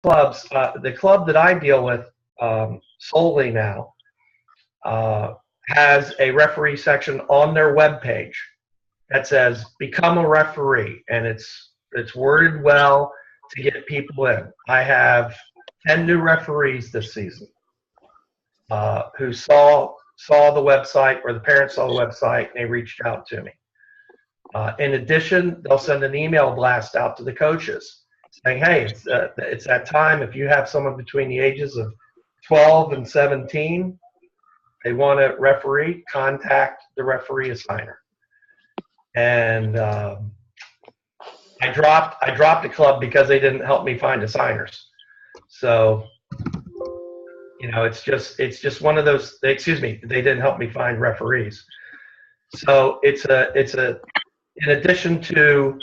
clubs, the club that I deal with solely now has a referee section on their webpage that says "Become a referee," and it's worded well to get people in. I have 10 new referees this season who saw the website, or the parents saw the website, and they reached out to me. In addition, they'll send an email blast out to the coaches saying, "Hey, it's that time. If you have someone between the ages of 12 and 17, they want a referee, contact the referee assigner." And I dropped a club because they didn't help me find assigners. So, it's just one of those. Excuse me, they didn't help me find referees. So it's a in addition to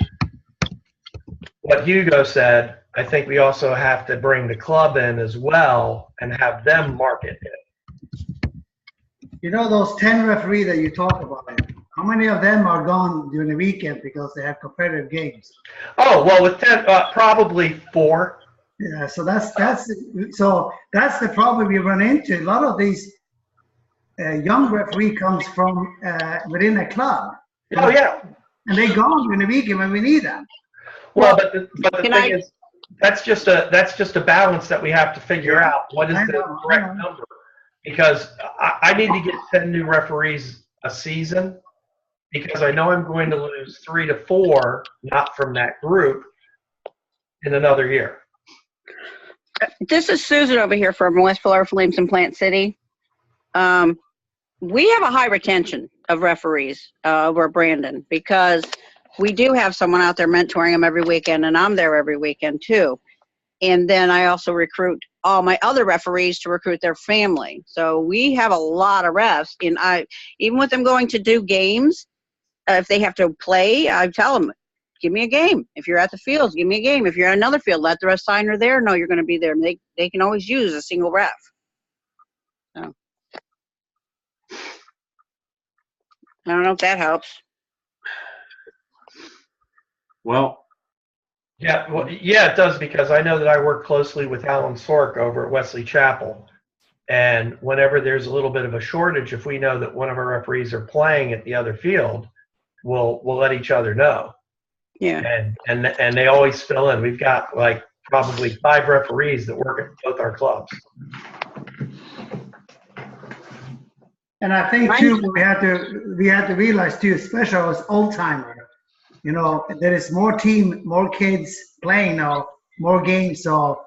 what Hugo said, I think we also have to bring the club in as well and have them market it. Those 10 referees that you talk about, how many of them are gone during the weekend because they have competitive games? Oh, well, with 10, probably 4. Yeah, so that's the problem we run into. A lot of these young referee comes from within a club. Oh, yeah. And they gone during the weekend when we need them. Well, but the thing is, that's just a balance that we have to figure out. What is the correct number? Because I need to get 10 new referees a season, because I know I'm going to lose 3 to 4, not from that group, in another year. This is Susan over here from West Florida Flames in Plant City. We have a high retention of referees over at Brandon, because we do have someone out there mentoring them every weekend, and I'm there every weekend too. And then I also recruit all my other referees to recruit their family. So we have a lot of refs. And even with them going to do games, if they have to play, I tell them, give me a game. If you're at the fields, give me a game. If you're at another field, let the assigner there know you're going to be there. They can always use a single ref. So I don't know if that helps. Well, yeah, it does, because I know that I work closely with Alan Sork over at Wesley Chapel, and whenever there's a little bit of a shortage, if we know that one of our referees are playing at the other field, we'll let each other know. Yeah. And they always fill in. We've got like probably 5 referees that work at both our clubs. And I think too, we have to realize too, especially as old timer, there is more kids playing now, more games. So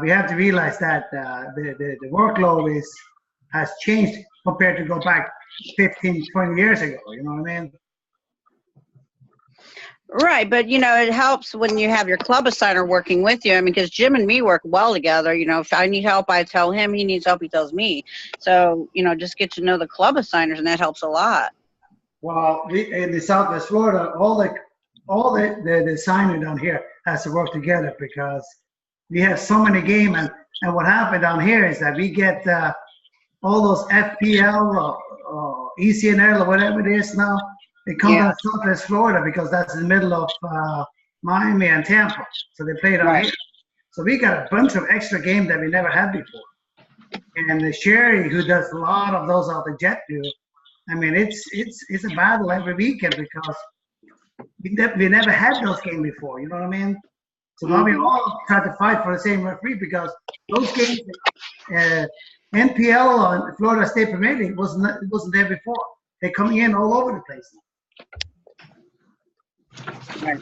we have to realize that the workload has changed compared to go back 15, 20 years ago. You know what I mean? Right, but it helps when you have your club assigner working with you. I mean, because Jim and me work well together. If I need help, I tell him. He needs help, he tells me. So just get to know the club assigners, and that helps a lot. Well, in the Southwest Florida, all the assigner down here has to work together, because we have so many games, and what happened down here is that we get all those FPL or ECNL or whatever it is now. They come down Southwest Florida because that's in the middle of Miami and Tampa. So they play down here. So we got a bunch of extra games that we never had before. And Sherry, who does a lot of those out the Jet do, I mean, it's a battle every weekend, because we never had those games before. You know what I mean? So now we all try to fight for the same referee, because those games, NPL or Florida State Premier League wasn't there before. They're coming in all over the place now. Right.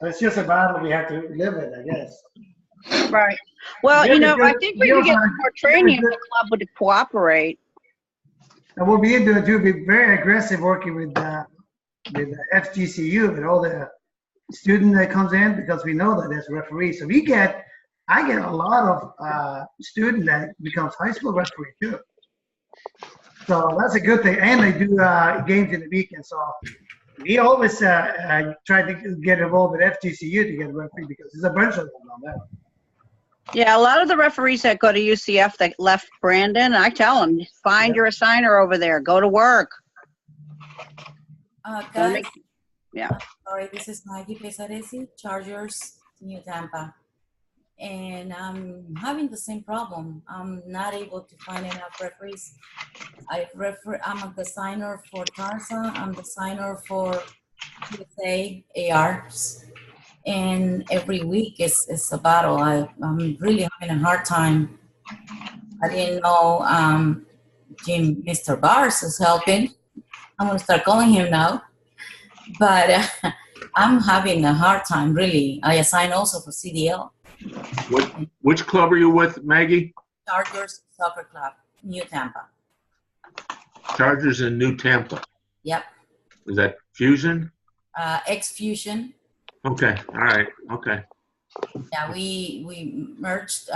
It's just a battle we have to live with, I guess. Right. Well, I think we can get more training if the club would cooperate. And we'll be able to be very aggressive working with FGCU, with all the student that comes in, because we know that there's referees. So I get a lot of student that becomes high school referee too. So that's a good thing. And they do games in the weekend. So we always try to get involved with FGCU to get a referee, because there's a bunch of them on there. Yeah, a lot of the referees that go to UCF that left Brandon, I tell them, find your assigner over there. Go to work. Guys, yeah. Sorry, this is Maggie Pesaresi, Chargers, New Tampa. and I'm having the same problem. I'm not able to find enough referees. I'm a designer for Tarzan. I'm designer for USA ARs, and every week it's a battle. I'm really having a hard time. I didn't know Mr. Bars is helping. I'm gonna start calling him now, but I'm having a hard time. Really, I assign also for CDL. Which club are you with, Maggie? Chargers Soccer Club, New Tampa. Chargers in New Tampa. Yep. Is that Fusion? X-Fusion. Okay. All right. Okay. Yeah, we merged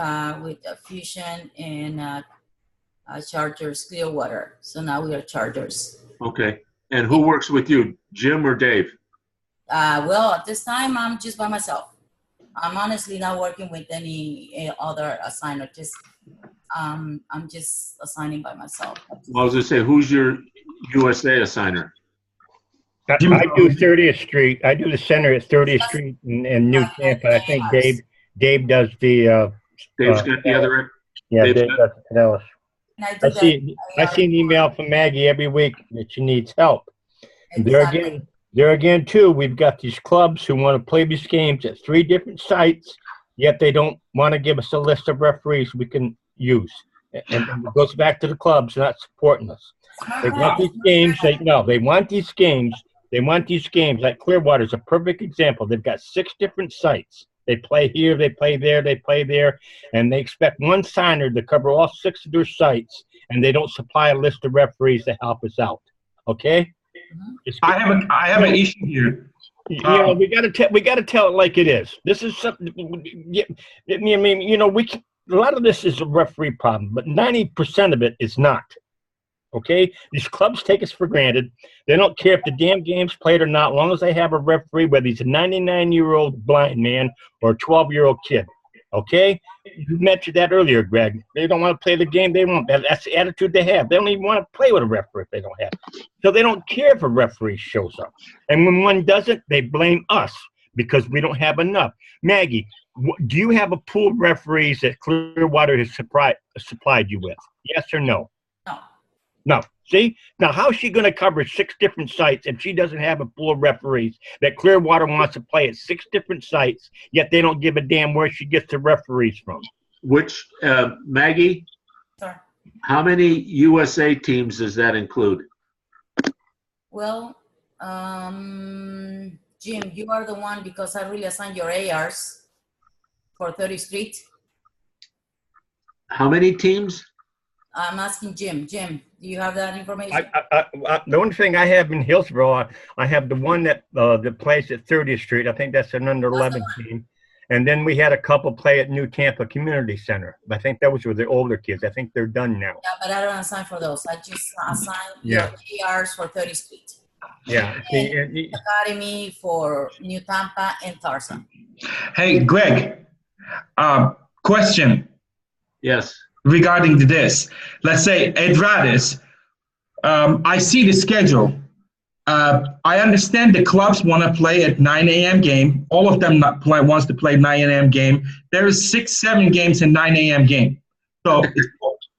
with Fusion and Chargers Clearwater. So now we are Chargers. Okay. And who works with you, Jim or Dave? Well, at this time, I'm just by myself. I'm honestly not working with any other assigner. I'm just assigning by myself. Well, I was going to say, who's your USA assigner? I do 30th Street. I do the center at 30th Street and New Tampa. I think Dave does the. Dave's got the other end? Yeah, Dave's Dave does the Pinellas. I see an email from Maggie every week that she needs help. And there again, too, we've got these clubs who want to play these games at 3 different sites, yet they don't want to give us a list of referees we can use. And it goes back to the clubs not supporting us. They want these games. They want these games. They want these games. Like Clearwater is a perfect example. They've got 6 different sites. They play here, they play there, they play there, and they expect one signer to cover all 6 of their sites, and they don't supply a list of referees to help us out. Okay? I have an issue here. We got to tell it like it is. This is something. I mean, a lot of this is a referee problem, but 90% of it is not. Okay, these clubs take us for granted. They don't care if the damn game's played or not, as long as they have a referee, whether he's a 99-year-old blind man or a 12-year-old kid. Okay, you mentioned that earlier, Greg. They don't want to play the game. They won't. That's the attitude they have. They don't even want to play with a referee if they don't have. So they don't care if a referee shows up. And when one doesn't, they blame us because we don't have enough. Maggie, do you have a pool of referees that Clearwater has supplied you with? Yes or no? No. See? Now, how is she going to cover 6 different sites if she doesn't have a pool of referees that Clearwater wants to play at 6 different sites, yet they don't give a damn where she gets the referees from? Which, Maggie, Sure. how many USA teams does that include? Well, Jim, you are the one because I really assigned your ARs for 30th Street. How many teams? I'm asking Jim. Jim, do you have that information? The only thing I have in Hillsborough, I have the one that plays at 30th Street. I think that's an under 11 team. And then we had a couple play at New Tampa Community Center. I think that was with the older kids. I think they're done now. Yeah, but I don't assign for those. I just assign your ARs for 30th Street. Yeah. And Academy for New Tampa and Tarzan. Hey, Greg, question. Yes. Regarding to this, let's say Ed Radis, I see the schedule. I understand the clubs want to play at 9 a.m. game. All of them wants to play 9 a.m. game. There is 6, 7 games in 9 a.m. game. So it's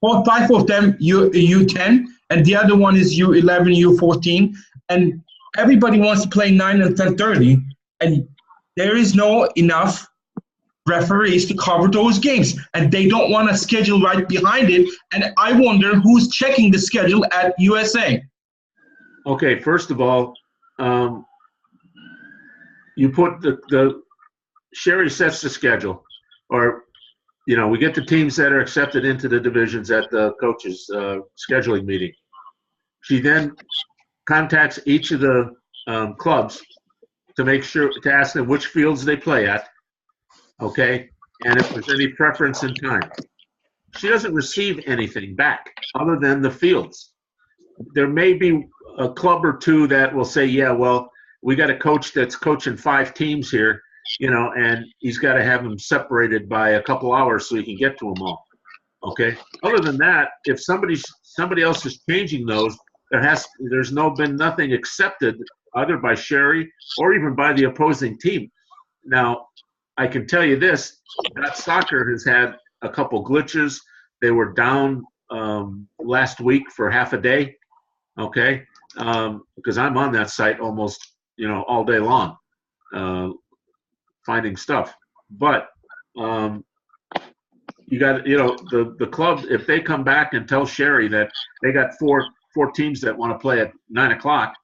5 of them U10, and the other one is U11, U14, and everybody wants to play 9 and 10:30, and there is no enough referees to cover those games, and they don't want a schedule right behind it. And I wonder who's checking the schedule at USA. Okay, first of all, you put the Sherry sets the schedule, or we get the teams that are accepted into the divisions at the coaches scheduling meeting. She then contacts each of the clubs to ask them which fields they play at. Okay, and if there's any preference in time. She doesn't receive anything back other than the fields. There may be a club or two that will say, yeah, well, we got a coach that's coaching 5 teams here, and he's got to have them separated by a couple hours so he can get to them all. Okay, other than that, if somebody else is changing those, there's been nothing accepted either by Sherry or even by the opposing team. Now, I can tell you this, that soccer has had a couple glitches. They were down last week for half a day, okay? Because I'm on that site almost, all day long, finding stuff. But you got, the club, if they come back and tell Sherry that they got four teams that want to play at 9 o'clock,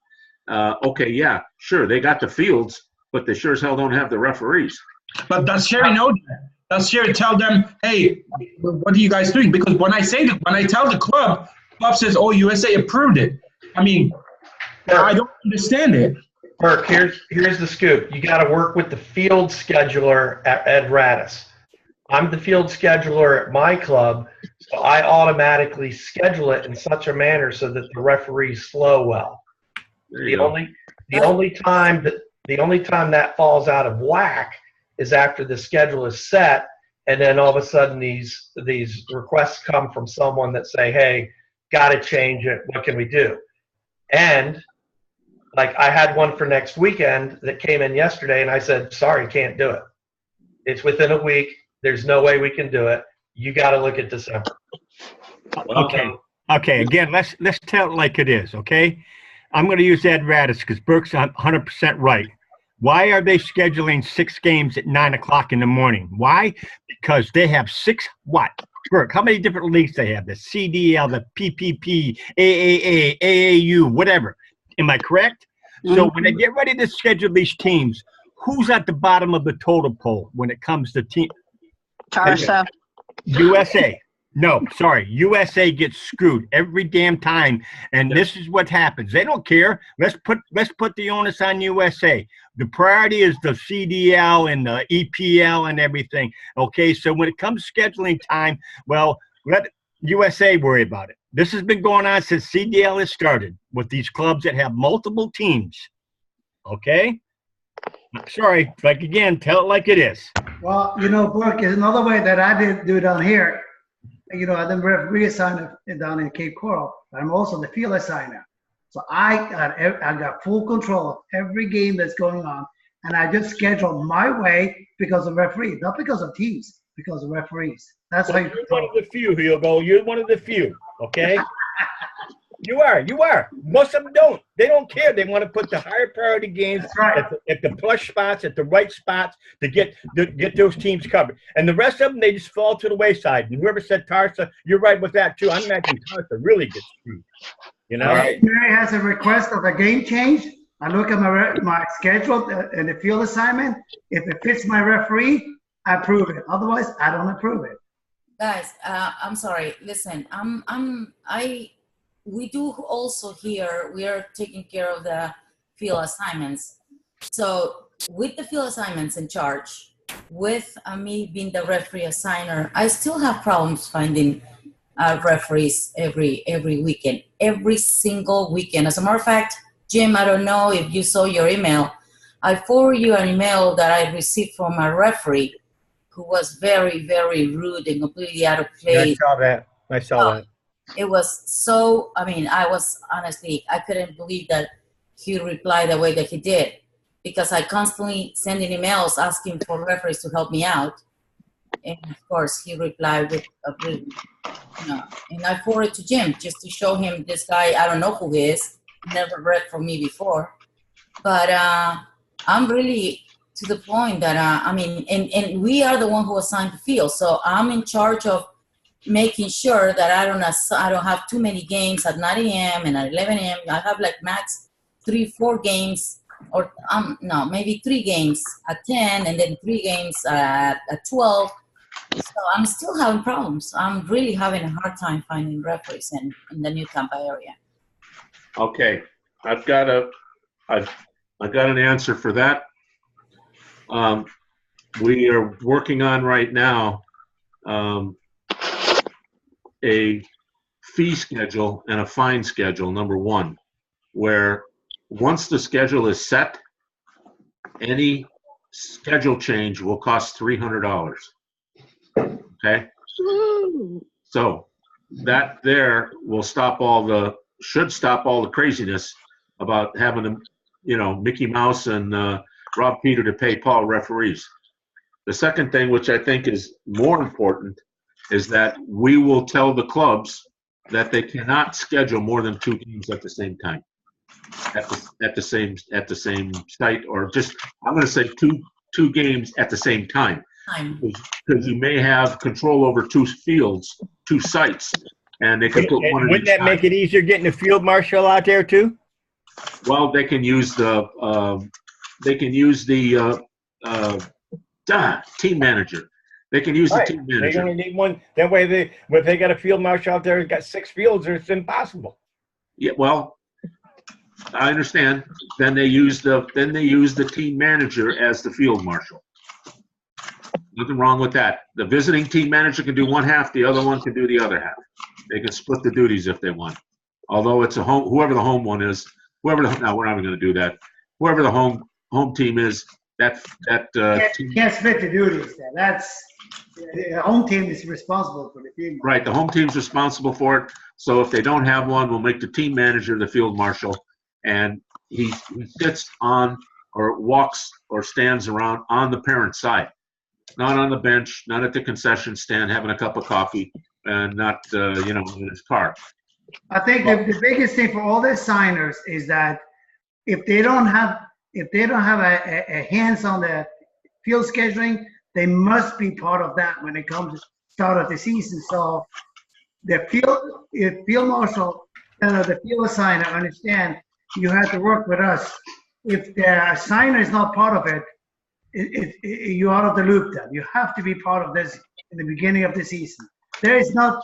okay, yeah, sure, they got the fields, but they sure as hell don't have the referees. But does Sherry know that? Does Sherry tell them, hey, what are you guys doing? Because when I tell the club says, oh, USA approved it. I mean, I don't understand it. Burke, here's the scoop. You got to work with the field scheduler at Ed Radis. I'm the field scheduler at my club, so I automatically schedule it in such a manner so that the referees flow well. The only time that falls out of whack is after the schedule is set, and then all of a sudden these requests come from someone that say, hey, got to change it, what can we do? And like I had one for next weekend that came in yesterday, and I said, sorry, can't do it. It's within a week. There's no way we can do it. You got to look at December. Okay. Again, let's tell it like it is, okay? I'm going to use Ed Radis because Burke's 100% right. Why are they scheduling 6 games at 9 o'clock in the morning? Why? Because they have 6 what? Burke, how many different leagues they have? The CDL, the PPP, AAA, AAU, whatever. Am I correct? Mm-hmm. So when they get ready to schedule these teams, who's at the bottom of the total poll when it comes to team? Tarsa. USA. No, sorry. USA gets screwed every damn time, and this is what happens. They don't care. Let's put the onus on USA. The priority is the CDL and the EPL and everything. Okay, so when it comes to scheduling time, well, let USA worry about it. This has been going on since CDL has started with these clubs that have multiple teams. Okay? Sorry, like again, tell it like it is. Well, Burke, is another way that I did do down here. I didn't referee assigner down in Cape Coral, but I'm also the field assigner. So I got full control of every game that's going on, and I just schedule my way because of referees, not because of teams, because of referees. That's how you're one of the few, Hugo. You're one of the few, okay? You are. Most of them don't. They don't care. They want to put the higher priority games at the plush spots, at the right spots to get those teams covered. And the rest of them, they just fall to the wayside. And whoever said Tarsa, you're right with that too. I'm imagining Tarsa really gets screwed. Right. Mary has a request of a game change. I look at my schedule and the field assignment. If it fits my referee, I approve it. Otherwise, I don't approve it. Guys, I'm sorry. Listen, we do also here, we are taking care of the field assignments. So with the field assignments in charge, with me being the referee assigner, I still have problems finding referees every weekend, every single weekend. As a matter of fact, Jim, I don't know if you saw your email. I forwarded you an email that I received from a referee who was very, very rude and completely out of place. Yeah, I saw that. It was so, I was honestly, I couldn't believe that he replied the way that he did, because I constantly sending emails asking for referees to help me out. And of course he replied with and I forwarded to Jim just to show him this guy, I don't know who he is, never read from me before. But I'm really to the point that, and we are the one who assigned the field. So I'm in charge of making sure that I don't have too many games at 9 a.m. and at 11 a.m. I have like max 3-4 games, or no, maybe 3 games at 10 and then 3 games at 12. So I'm still having problems. I'm really having a hard time finding referees in the New Tampa area. Okay, I've got an answer for that. We are working on right now a fee schedule and a fine schedule, number one, where once the schedule is set, any schedule change will cost $300. Okay? So that there will should stop all the craziness about having Mickey Mouse and Rob Peter to pay Paul referees. The second thing, which I think is more important, is that we will tell the clubs that they cannot schedule more than 2 games at the same time, at the same site, or just, I'm going to say two games at the same time, because you may have control over 2 fields, 2 sites, and they could put one. Wouldn't that make it easier getting the field marshal out there too? Well, they can use the team manager. They can use the team They manager. only need one. That way, if they got a field marshal out there who's got 6 fields, it's impossible. Yeah, well, I understand. Then they use the team manager as the field marshal. Nothing wrong with that. The visiting team manager can do one half, the other one can do the other half. They can split the duties if they want. Although it's whoever the home one is, no, we're not even going to do that. Whoever the home team is, You can't split the duties there. The home team is responsible for the field marshal. Right, the home team's responsible for it. So if they don't have one, we'll make the team manager the field marshal, and he sits on or walks or stands around on the parent side, not on the bench, not at the concession stand having a cup of coffee, and not in his car. I think the biggest thing for all the signers is that if they don't have a hands on the field scheduling, they must be part of that when it comes to start of the season. So the field marshal and the field assigner understand you have to work with us. If the assigner is not part of it, you're out of the loop then. You have to be part of this in the beginning of the season. There is not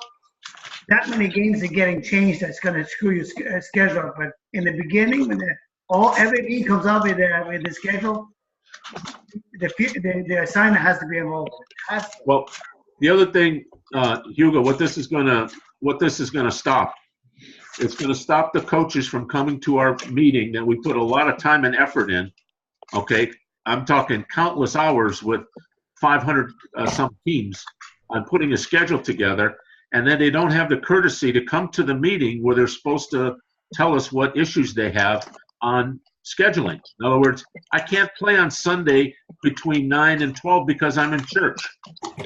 that many games that are getting changed that's going to screw your schedule. But in the beginning, when every game comes out with the schedule, the assigner has to be involved. Well, the other thing, Hugo, what this is gonna stop. It's gonna stop the coaches from coming to our meeting that we put a lot of time and effort in. Okay, I'm talking countless hours with 500 some teams on putting a schedule together, and then they don't have the courtesy to come to the meeting where they're supposed to tell us what issues they have on scheduling. In other words, I can't play on Sunday between 9 and 12 because I'm in church.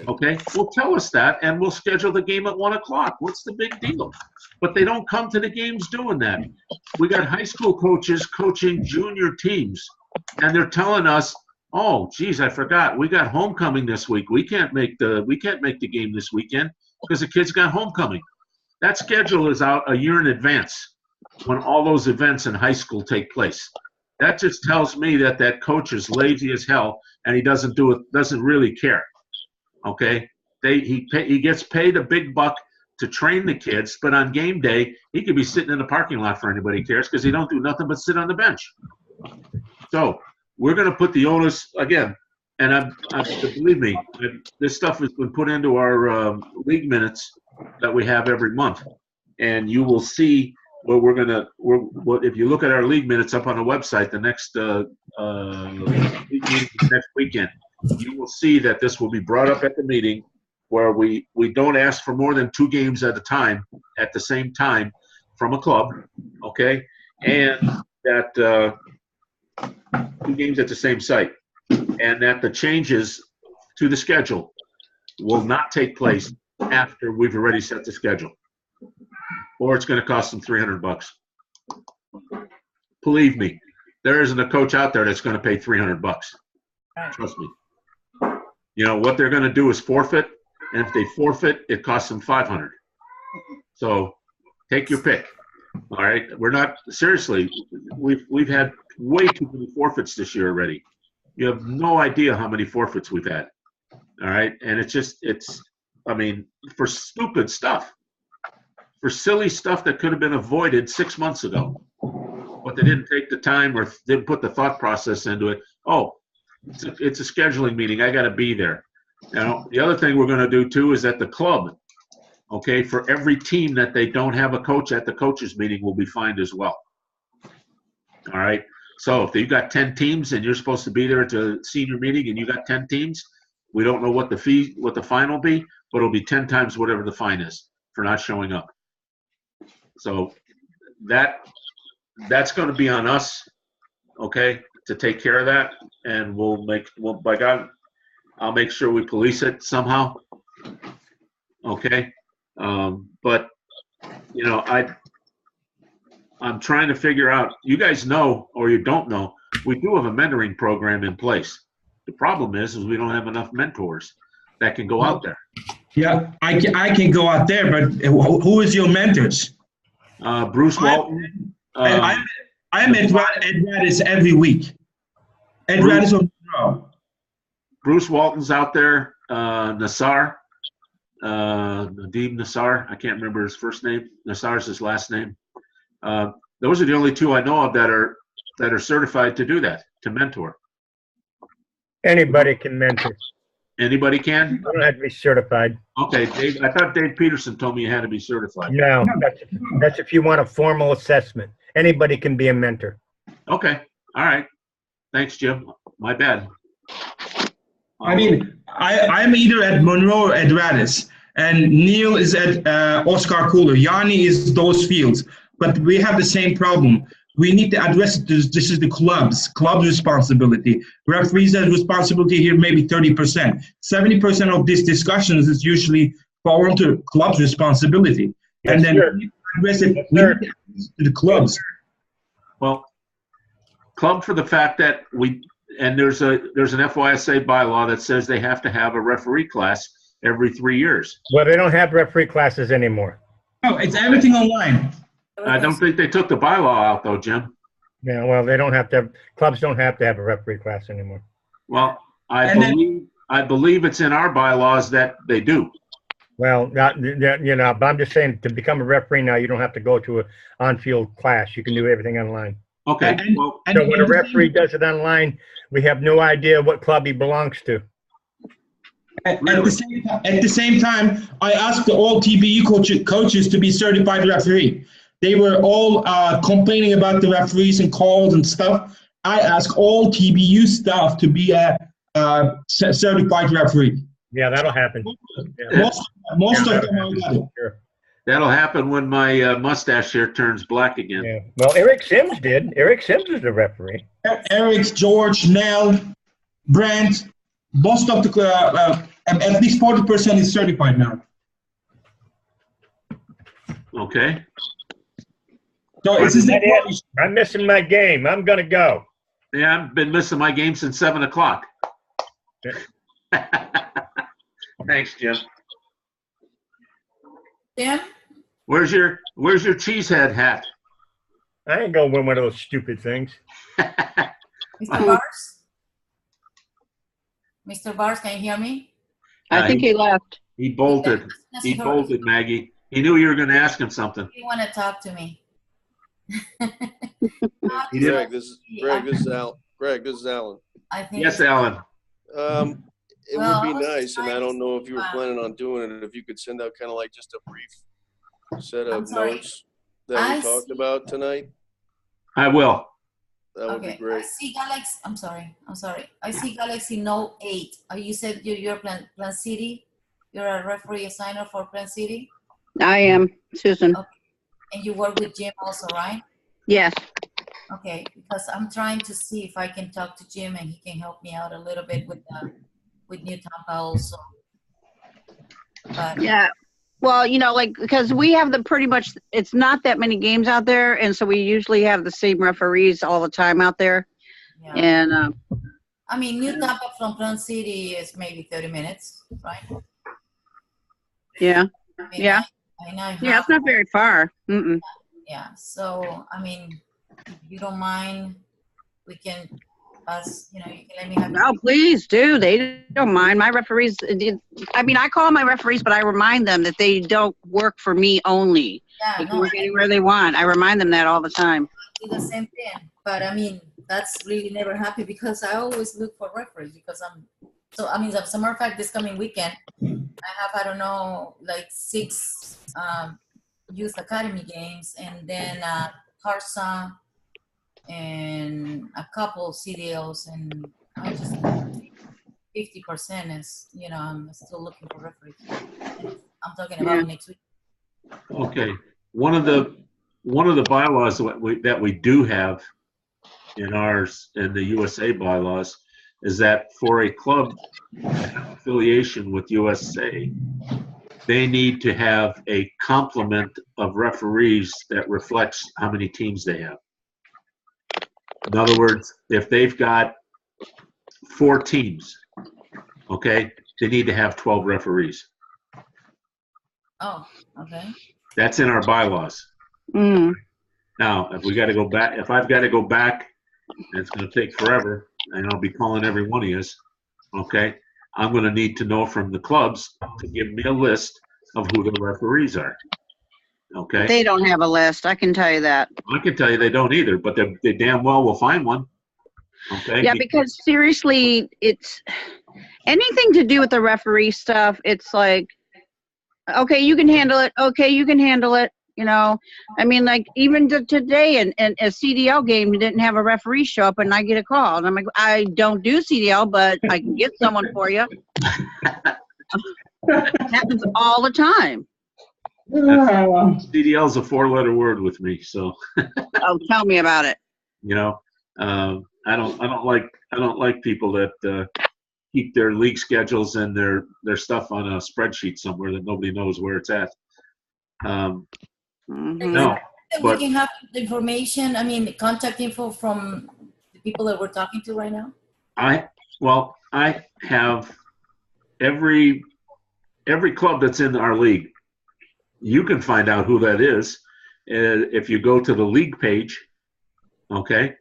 Okay? Well, tell us that, and we'll schedule the game at 1 o'clock. What's the big deal? But they don't come to the games doing that. We got high school coaches coaching junior teams, and they're telling us, "Oh, geez, I forgot. We got homecoming this week. We can't make the game this weekend because the kids got homecoming." That schedule is out a year in advance when all those events in high school take place. That just tells me that coach is lazy as hell, and he doesn't really care. Okay, he gets paid a big buck to train the kids, but on game day he could be sitting in the parking lot for anybody cares because he don't do nothing but sit on the bench. So we're going to put the onus again, and believe me, this stuff has been put into our league minutes that we have every month, and you will see. Well, if you look at our league minutes up on the website, the next league meeting next weekend, you will see that this will be brought up at the meeting where we don't ask for more than 2 games at a time at the same time from a club, okay, and that 2 games at the same site, and that the changes to the schedule will not take place after we've already set the schedule. Or it's going to cost them $300. Believe me, there isn't a coach out there that's going to pay $300. Trust me. You know what they're going to do is forfeit, and if they forfeit, it costs them $500. So take your pick. All right, we're not seriously. We've had way too many forfeits this year already. You have no idea how many forfeits we've had. All right, and it's. I mean, for stupid stuff. For silly stuff that could have been avoided 6 months ago, but they didn't take the time or didn't put the thought process into it. Oh, it's a scheduling meeting. I got to be there. Now, the other thing we're going to do too is at the club, okay, for every team that they don't have a coach at the coaches meeting will be fined as well. All right. So if you've got 10 teams and you're supposed to be there at the senior meeting and you got 10 teams, we don't know what the fine will be, but it'll be 10 times whatever the fine is for not showing up. So that's going to be on us, okay, to take care of that, and we'll by God, I'll make sure we police it somehow. Okay, but you know, I'm trying to figure out. You guys know, or you don't know, we do have a mentoring program in place. The problem is we don't have enough mentors that can go out there. Yeah, I can go out there, but who is your mentors? Bruce Walton. I'm at Radis every week. At Radis on Monroe. Bruce Walton's out there. Nassar. Nadeem Nassar. I can't remember his first name. Nassar's his last name. Those are the only two I know of that are certified to do that, to mentor. Anybody can mentor. Anybody can? You don't have to be certified. Okay, Dave. I thought Dave Peterson told me you had to be certified. No, that's if you want a formal assessment. Anybody can be a mentor. Okay. All right. Thanks, Jim. My bad. I mean, I'm either at Monroe or at Radis, and Neil is at Oscar Cooler. Yanni is those fields, but we have the same problem. We need to address it. This is the club's responsibility. Referees have responsibility here, maybe 30%. 70% of these discussions is usually fall into club's responsibility. Yes, and then sir. we need to address it Yes, sir. to the clubs. Well, club for the fact that there's an FYSA bylaw that says they have to have a referee class every 3 years. Well, they don't have referee classes anymore. No, it's everything online. I don't think they took the bylaw out though, Jim. Yeah, well, they don't have to have, clubs don't have to have a referee class anymore. Well, I believe it's in our bylaws that they do. Well, not, you know, but I'm just saying to become a referee now, you don't have to go to an on-field class. You can do everything online. Okay. Well, So when a referee does it online, we have no idea what club he belongs to. At the same time, I asked all TBU coaches to be certified referee. They were all complaining about the referees and calls and stuff. I asked all TBU staff to be a certified referee. Yeah, that'll happen. Yeah. Most of them are got it. Sure. that'll happen when my mustache here turns black again. Yeah. Well, Eric Sims did. Eric Sims is the referee. Eric, George, Nell, Brent, most of the at least 40% is certified now. Okay. So I'm missing my game. I'm gonna go. Yeah, I've been missing my game since 7 o'clock. Thanks, Jim. Jim? Where's your cheesehead hat? I ain't gonna win one of those stupid things. Mr. Bars? Mr. Bars, can you hear me? I think he left. He bolted. He bolted, Maggie. He knew you were going to ask him something. You want to talk to me? He did. Greg, this is Al. Greg, this is Alan. I think Yes, Alan. It Well, would I be was nice, just and I trying don't to know if you were see, planning on doing it, if you could send out kind of like just a brief set of I'm sorry. notes that I we talked see. about tonight. I will. That would be I great. see Galaxy. I'm sorry. I see Galaxy Note 8. You said you're Plan City. You're a referee assigner for Plan City, I am, Susan. and you work with Jim also, right? Yes. Okay, because I'm trying to see if I can talk to Jim and he can help me out a little bit with New Tampa also. But Yeah. Well, you know, like, because we have pretty much, it's not that many games out there. And so we usually have the same referees all the time out there. yeah. And, I mean, New Tampa from Plan City is maybe 30 minutes, right? yeah. I mean, Yeah. I know. Yeah, it's not very far. Mm-mm. Yeah. So, I mean, if you don't mind, we can you can let me have. Oh, please do. They don't mind. My referees, I mean, I call my referees, but I remind them that they don't work for me only. Yeah, They can no, work anywhere they want. I remind them that all the time. do the same thing. But I mean, that's really never happened because I always look for referees because I mean, as a matter of fact, this coming weekend, I have, I don't know, like 6 youth academy games and then Carson and a couple CDLs, and I just 50% is, I'm still looking for referees. I'm talking about next week. Okay. One of the bylaws that we do have in the USA bylaws is that for a club affiliation with USA, they need to have a complement of referees that reflects how many teams they have. In other words, if they've got 4 teams, okay, they need to have 12 referees. Oh, okay. That's in our bylaws. Mm. Now, if we got to go back, if I've got to go back, and it's going to take forever, and I'll be calling every one of you, okay, I'm going to need to know from the clubs to give me a list of who the referees are. Okay? They don't have a list. I can tell you that. I can tell you they don't either, but they damn well will find one. Okay? Yeah, because seriously, it's anything to do with the referee stuff. It's like, okay, you can handle it. Okay, you can handle it. You know, I mean, like even today in a CDL game, you didn't have a referee show up, and I get a call, and I'm like, I don't do CDL, but I can get someone for you. It happens all the time. CDL is a 4-letter word with me, so Oh, tell me about it. you know, I don't like people that keep their league schedules and their stuff on a spreadsheet somewhere that nobody knows where it's at. Mhm. No, We but can have the information, I mean, the contact info from the people that we're talking to right now. I have every club that's in our league. You can find out who that is if you go to the league page. Okay,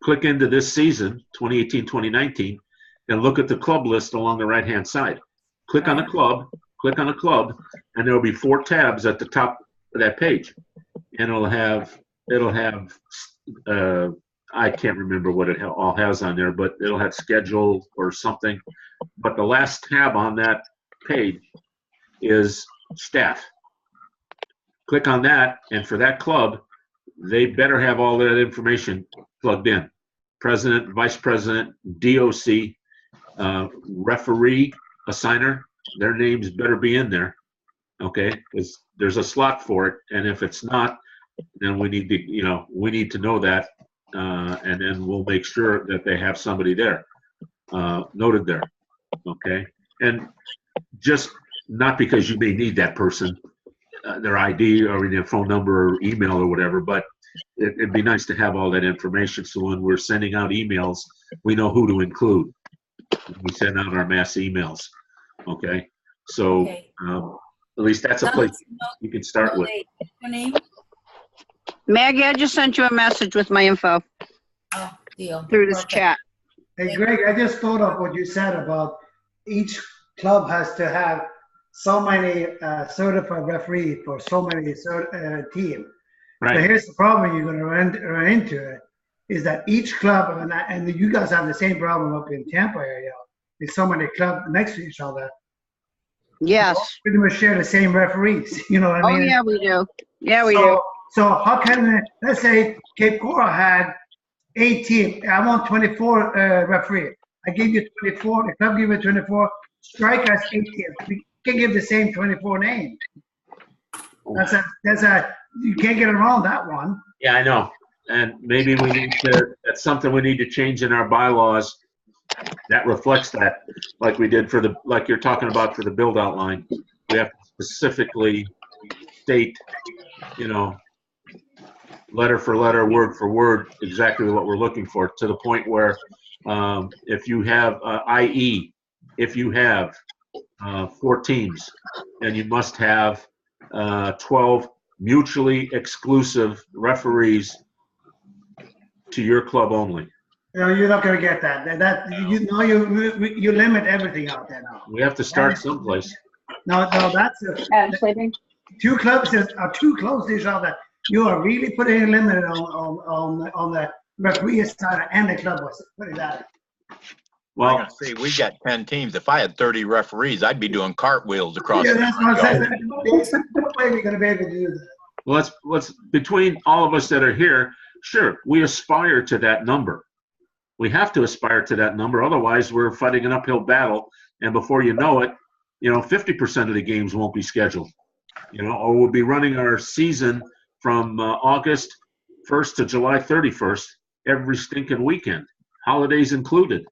click into this season, 2018-2019, and look at the club list along the right-hand side. Click on the club, and there will be 4 tabs at the top of that page, and it'll have I can't remember what it all has on there, but it'll have schedule or something. But the last tab on that page is staff. Click on that, and for that club, they better have all that information plugged in. President, vice president, DOC, referee, assigner, their names better be in there, okay? Because there's a slot for it, and if it's not, then we need to know that, and then we'll make sure that they have somebody there, noted there, okay? And just not because you may need that person, their ID or their phone number or email or whatever, but it'd be nice to have all that information so when we're sending out emails, we know who to include when we send out our mass emails, okay? So Okay. at least that's a place you can start with. Your name? Maggie, I just sent you a message with my info Oh, deal. through this Perfect. chat. Hey, Greg, I just thought of what you said about each club has to have so many certified referees for so many team. Right. So here's the problem you're going to run into is that each club, and you guys have the same problem up in Tampa area. There's so many clubs next to each other. Yes. Pretty much share the same referees. You know what I Oh, mean? yeah, we do. Yeah, we do. So how can, let's say Cape Coral had 18, I want 24 referee. I give you 24, the club give you 24, strike us 18. We can give the same 24 names. You can't get around that one. Yeah, I know. And maybe that's something we need to change in our bylaws that reflects that, like we did like you're talking about for the build outline. We have to specifically state, letter for letter, word for word, exactly what we're looking for, to the point where if you have, i.e., if you have 4 teams, then you must have 12 mutually exclusive referees to your club only. No, you're not going to get that. You limit everything out there now. We have to start someplace. No, that's two clubs are too close to each other. You are really putting a limit on the referee side and the club. Put it that. Well, I say we got 10 teams. If I had 30 referees, I'd be doing cartwheels across. Yeah, the that's what yard. I'm saying. No way we're going to be able to do that. let's between all of us that are here, sure, we aspire to that number. We have to aspire to that number. Otherwise, we're fighting an uphill battle. And before you know it, 50% of the games won't be scheduled. Or we'll be running our season from August 1st to July 31st every stinking weekend, holidays included.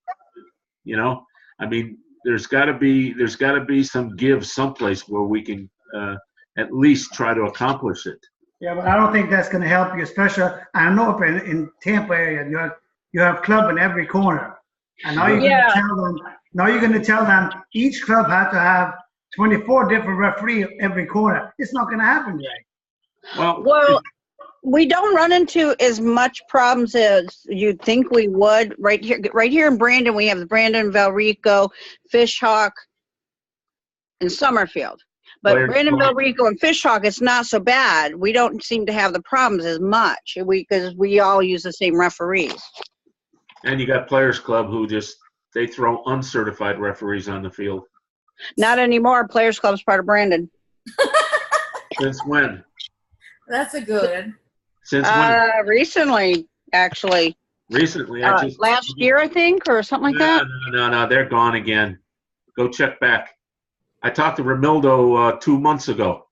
You know, I mean, there's got to be some give someplace where we can at least try to accomplish it. Yeah, but I don't think that's going to help you, especially, I know up in Tampa area, you have club in every corner. And now you're going to tell them each club has to have 24 different referees every corner. It's not going to happen, Jay. Well, we don't run into as much problems as you'd think we would. Right here in Brandon, we have the Brandon, Valrico, Fishhawk, and Summerfield. But Brandon, Valrico, and Fishhawk, it's not so bad. We don't seem to have the problems as much because we all use the same referees. And you got Players Club who they throw uncertified referees on the field. Not anymore. Players Club's part of Brandon. Since when? That's a good. Since when? Recently, actually. Recently, last year, I think, or something like that. No, they're gone again. Go check back. I talked to Ramildo 2 months ago,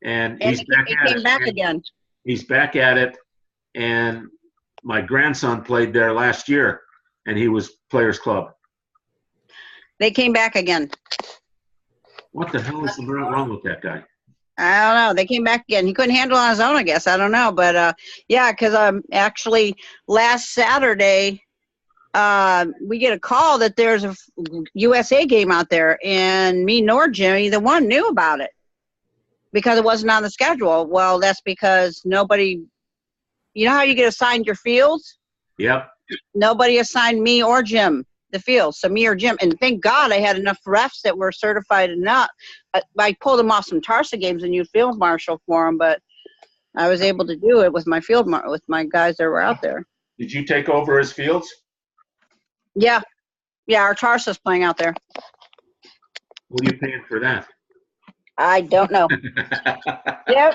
and he's back at it. He came back again. He's back at it, and my grandson played there last year, and he was Players Club. They came back again. What the hell is wrong with that guy? I don't know. They came back again. He couldn't handle it on his own, I guess. I don't know. But, yeah, because actually last Saturday, we get a call that there's a USA game out there, and me nor Jimmy, the one, knew about it because it wasn't on the schedule. Well, that's because nobody – you know how you get assigned your fields? Yep. Nobody assigned me or Jim the field, so me or Jim. And thank God I had enough refs that were certified enough. I pulled them off some Tarsa games and you field marshal for them, but I was able to do it with my with my guys that were out there. Did you take over his fields? Yeah. Yeah, our Tarsa's playing out there. What are you paying for that? I don't know.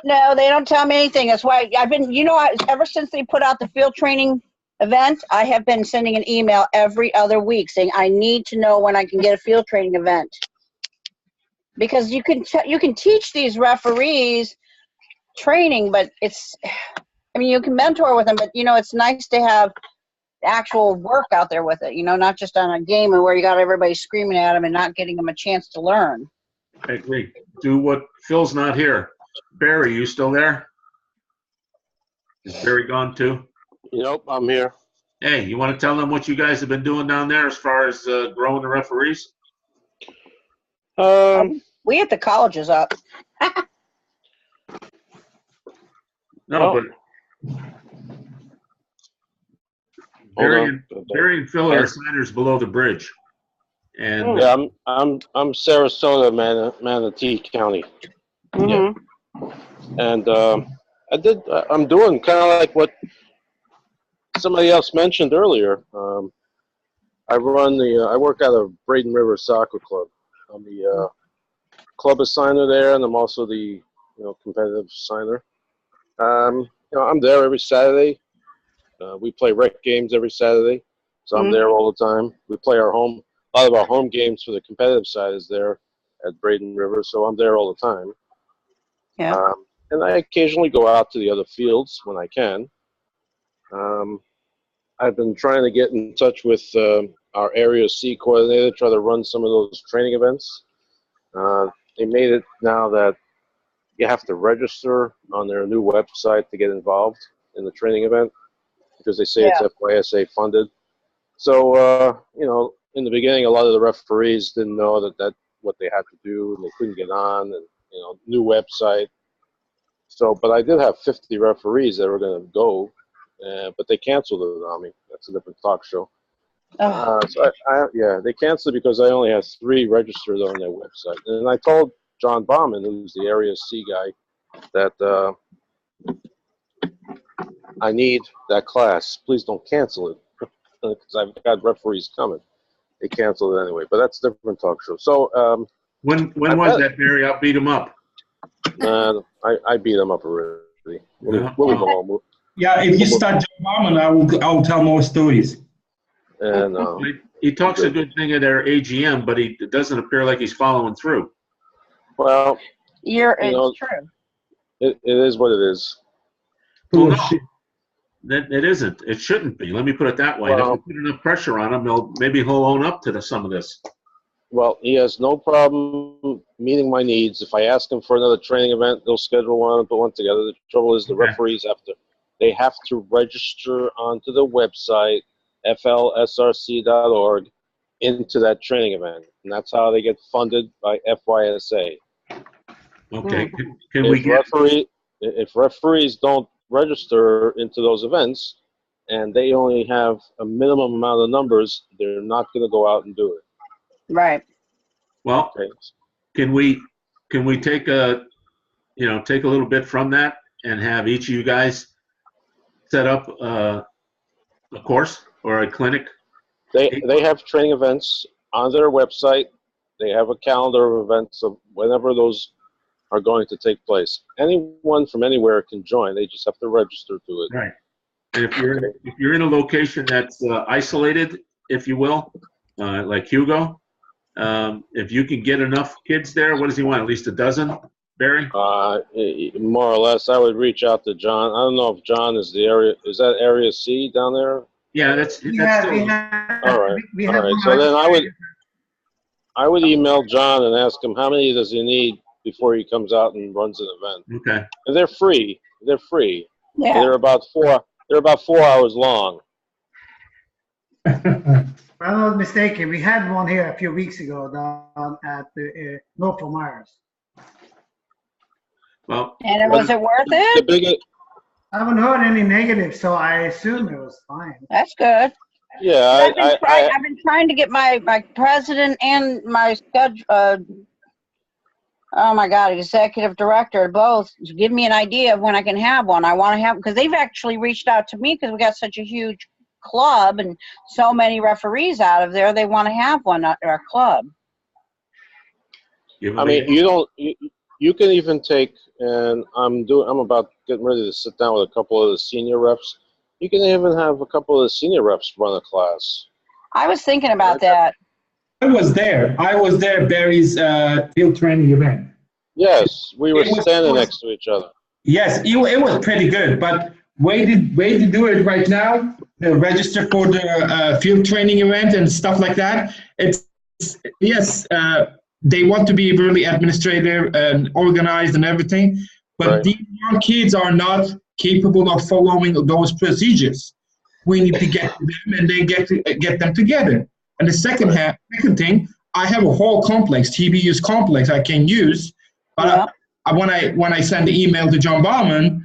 No, they don't tell me anything. That's why I've been, ever since they put out the field training event, I have been sending an email every other week saying I need to know when I can get a field training event. Because you can teach these referees training, but you can mentor with them, but it's nice to have actual work out there with it, not just on a game and where you got everybody screaming at them and not getting them a chance to learn. I agree. Do what Phil's not here. Barry, you still there? Is Barry gone too? Yep, I'm here. Hey, you want to tell them what you guys have been doing down there as far as growing the referees? We at the colleges up. No, but Barry and Phil are assignors below the bridge. And yeah, I'm Sarasota, Manatee County. Mm-hmm. Yeah. And I'm doing kind of like what somebody else mentioned earlier. I work out of Braden River Soccer Club. I'm the club assigner there, and I'm also the competitive assigner. I'm there every Saturday. We play rec games every Saturday, so I'm there all the time. We play a lot of our home games for the competitive side is there at Braden River, so I'm there all the time. Yeah. And I occasionally go out to the other fields when I can. I've been trying to get in touch with our Area C coordinator, try to run some of those training events. They made it now that you have to register on their new website to get involved in the training event because they say it's FYSA funded. So, in the beginning, a lot of the referees didn't know that what they had to do, and they couldn't get on, and, new website. So, but I did have 50 referees that were going to go, but they canceled it on me. That's a different talk show. They canceled it because I only had 3 registered on their website. And I told John Bauman, who's the Area C guy, that I need that class. Please don't cancel it because I've got referees coming. They canceled it anyway, but that's a different talk show. So when was that, Barry? I'll beat him up. I beat him up already. We'll leave him home. Yeah, if you start John Bauman, I will tell more stories. And he talks a good thing at their AGM, but it doesn't appear like he's following through. Well, it's true. It is what it is. Well, That it isn't. It shouldn't be. Let me put it that way. And if Well- we put enough pressure on him, maybe he'll own up to some of this. Well, he has no problem meeting my needs. If I ask him for another training event, they'll schedule one and put one together. The trouble is the Okay. referees have to register onto the website, flsrc.org, into that training event. And that's how they get funded by FYSA. Okay. Can we If referees don't register into those events and they only have a minimum amount of numbers, they're not going to go out and do it. Right. Well, Okay. can we take a little bit from that and have each of you guys set up a course or a clinic? They have training events on their website. They have a calendar of events of whenever those are going to take place. Anyone from anywhere can join. They just have to register to it. Right. And if you're in a location that's isolated, if you will, like Hugo, if you can get enough kids there, what does he want? At least a dozen, Barry? More or less, I would reach out to John. I don't know if John is the area. Is that Area C down there? Yeah, that's We still, have, All right. we All have right. one So then other- I would email John and ask him how many does he need before he comes out and runs an event. okay. And they're free. They're free. Yeah. They're about 4 hours long. If I'm not mistaken, we had one here a few weeks ago down at the Norfolk Myers. Well, And was it worth The it? biggest, I haven't heard any negative, so I assume it was fine. That's good. yeah, I've been trying to get my president and my oh my God, executive director both to give me an idea of when I can have one. I want to have, because they've actually reached out to me because we got such a huge club and so many referees out of there. They want to have one at our club. I mean, you can even take, and I'm about getting ready to sit down with a couple of the senior reps. You can even have a couple of the senior reps run a class. I was thinking about that. I was there, Barry's field training event. Yes, we were It was- standing next to each other. Yes, it was pretty good, but way to do it right now, the register for the field training event and stuff like that, yes, they want to be really administrative and organized and everything, but Right. these young kids are not capable of following those procedures. We need to get to them and then get them together. And the second thing, I have a whole complex, TBU's complex I can use, but when I send the email to John Bauman,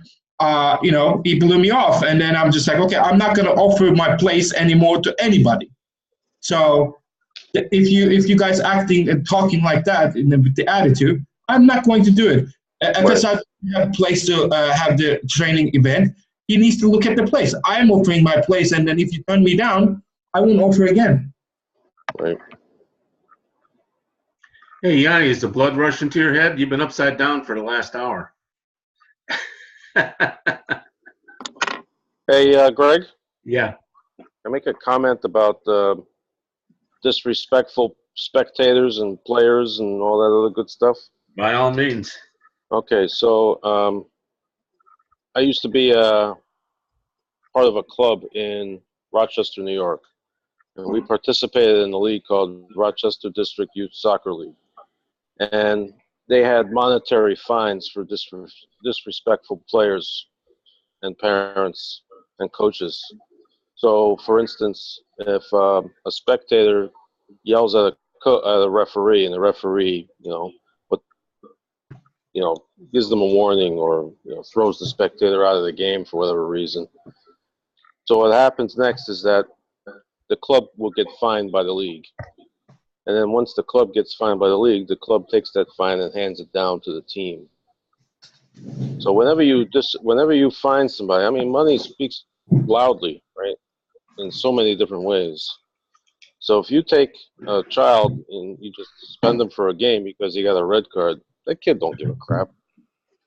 he blew me off, and then I'm just like, okay, I'm not going to offer my place anymore to anybody. So if you guys acting and talking like that with the attitude, I'm not going to do it. FSI have a place to have the training event. He needs to look at the place. I am offering my place, and then if you turn me down, I won't offer again. Right. Hey, Yanni, is the blood rushing to your head? You've been upside down for the last hour. Hey, Greg, Yeah. I make a comment about disrespectful spectators and players and all that other good stuff. By all means. Okay, so I used to be part of a club in Rochester, New York, and we participated in a league called Rochester District Youth Soccer League, and they had monetary fines for disrespectful players and parents and coaches. So, for instance, if a spectator yells at a referee, and the referee, gives them a warning or throws the spectator out of the game for whatever reason. So what happens next is that the club will get fined by the league. And then once the club gets fined by the league, the club takes that fine and hands it down to the team. So whenever you fine somebody, I mean, money speaks loudly, right? In so many different ways. So if you take a child and you just suspend them for a game because he got a red card, that kid don't give a crap.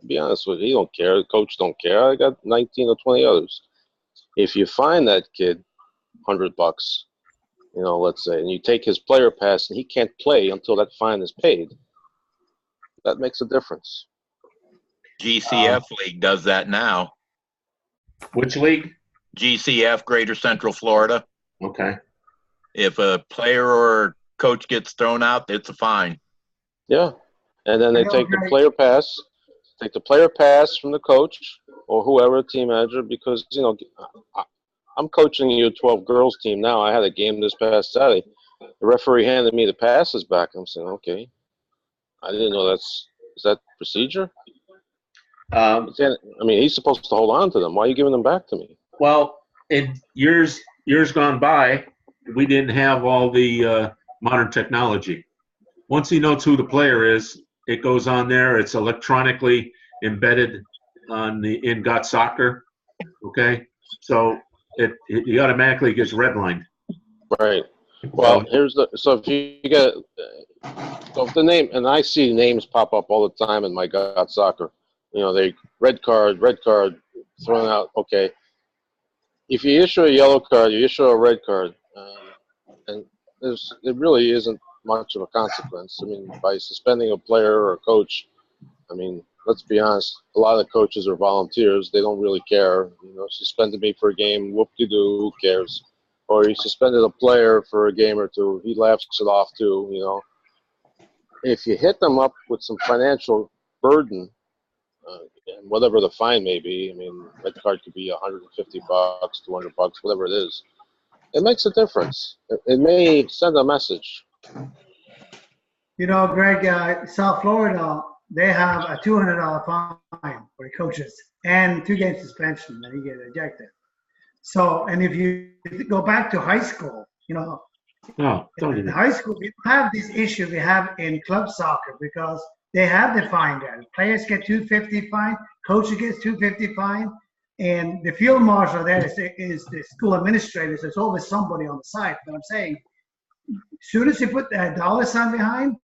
To be honest with you, he don't care. The coach don't care. I got 19 or 20 others. If you fine that kid $100, let's say, and you take his player pass and he can't play until that fine is paid, that makes a difference. GCF league does that now. Which league? GCF, Greater Central Florida. Okay. If a player or coach gets thrown out, it's a fine. Yeah. And then they I take the agree. player pass from the coach or whoever, team manager, because, you know, I'm coaching a U12 girls team now. I had a game this past Saturday. The referee handed me the passes back. I'm saying, okay, I didn't know is that procedure? I mean, he's supposed to hold on to them. Why are you giving them back to me? Well, in years gone by, we didn't have all the modern technology. Once he knows who the player is, it goes on there. It's electronically embedded in Got Soccer. Okay, so he automatically gets redlined. Right. Well, so if you get so if the name, and I see names pop up all the time in my Got Soccer. You know, they red card, thrown out. Okay. If you issue a yellow card, you issue a red card, and it really isn't much of a consequence. I mean, by suspending a player or a coach, I mean, let's be honest, a lot of coaches are volunteers. They don't really care. You know, suspended me for a game, whoop-de-doo, who cares? Or he suspended a player for a game or two, he laughs it off too, you know. If you hit them up with some financial burden, and whatever the fine may be, I mean, red card could be $150, $200, whatever it is. It makes a difference. It may send a message. You know, Greg, South Florida, they have a $200 fine for the coaches and 2-game suspension, and he get ejected. So, and if you go back to high school, you know, in high school, we don't have this issue we have in club soccer because they have the fine there. Players get $250 fine, coaches get $250 fine, and the field marshal there is the school administrator. So there's always somebody on the side. But I'm saying, as soon as you put that dollar sign behind,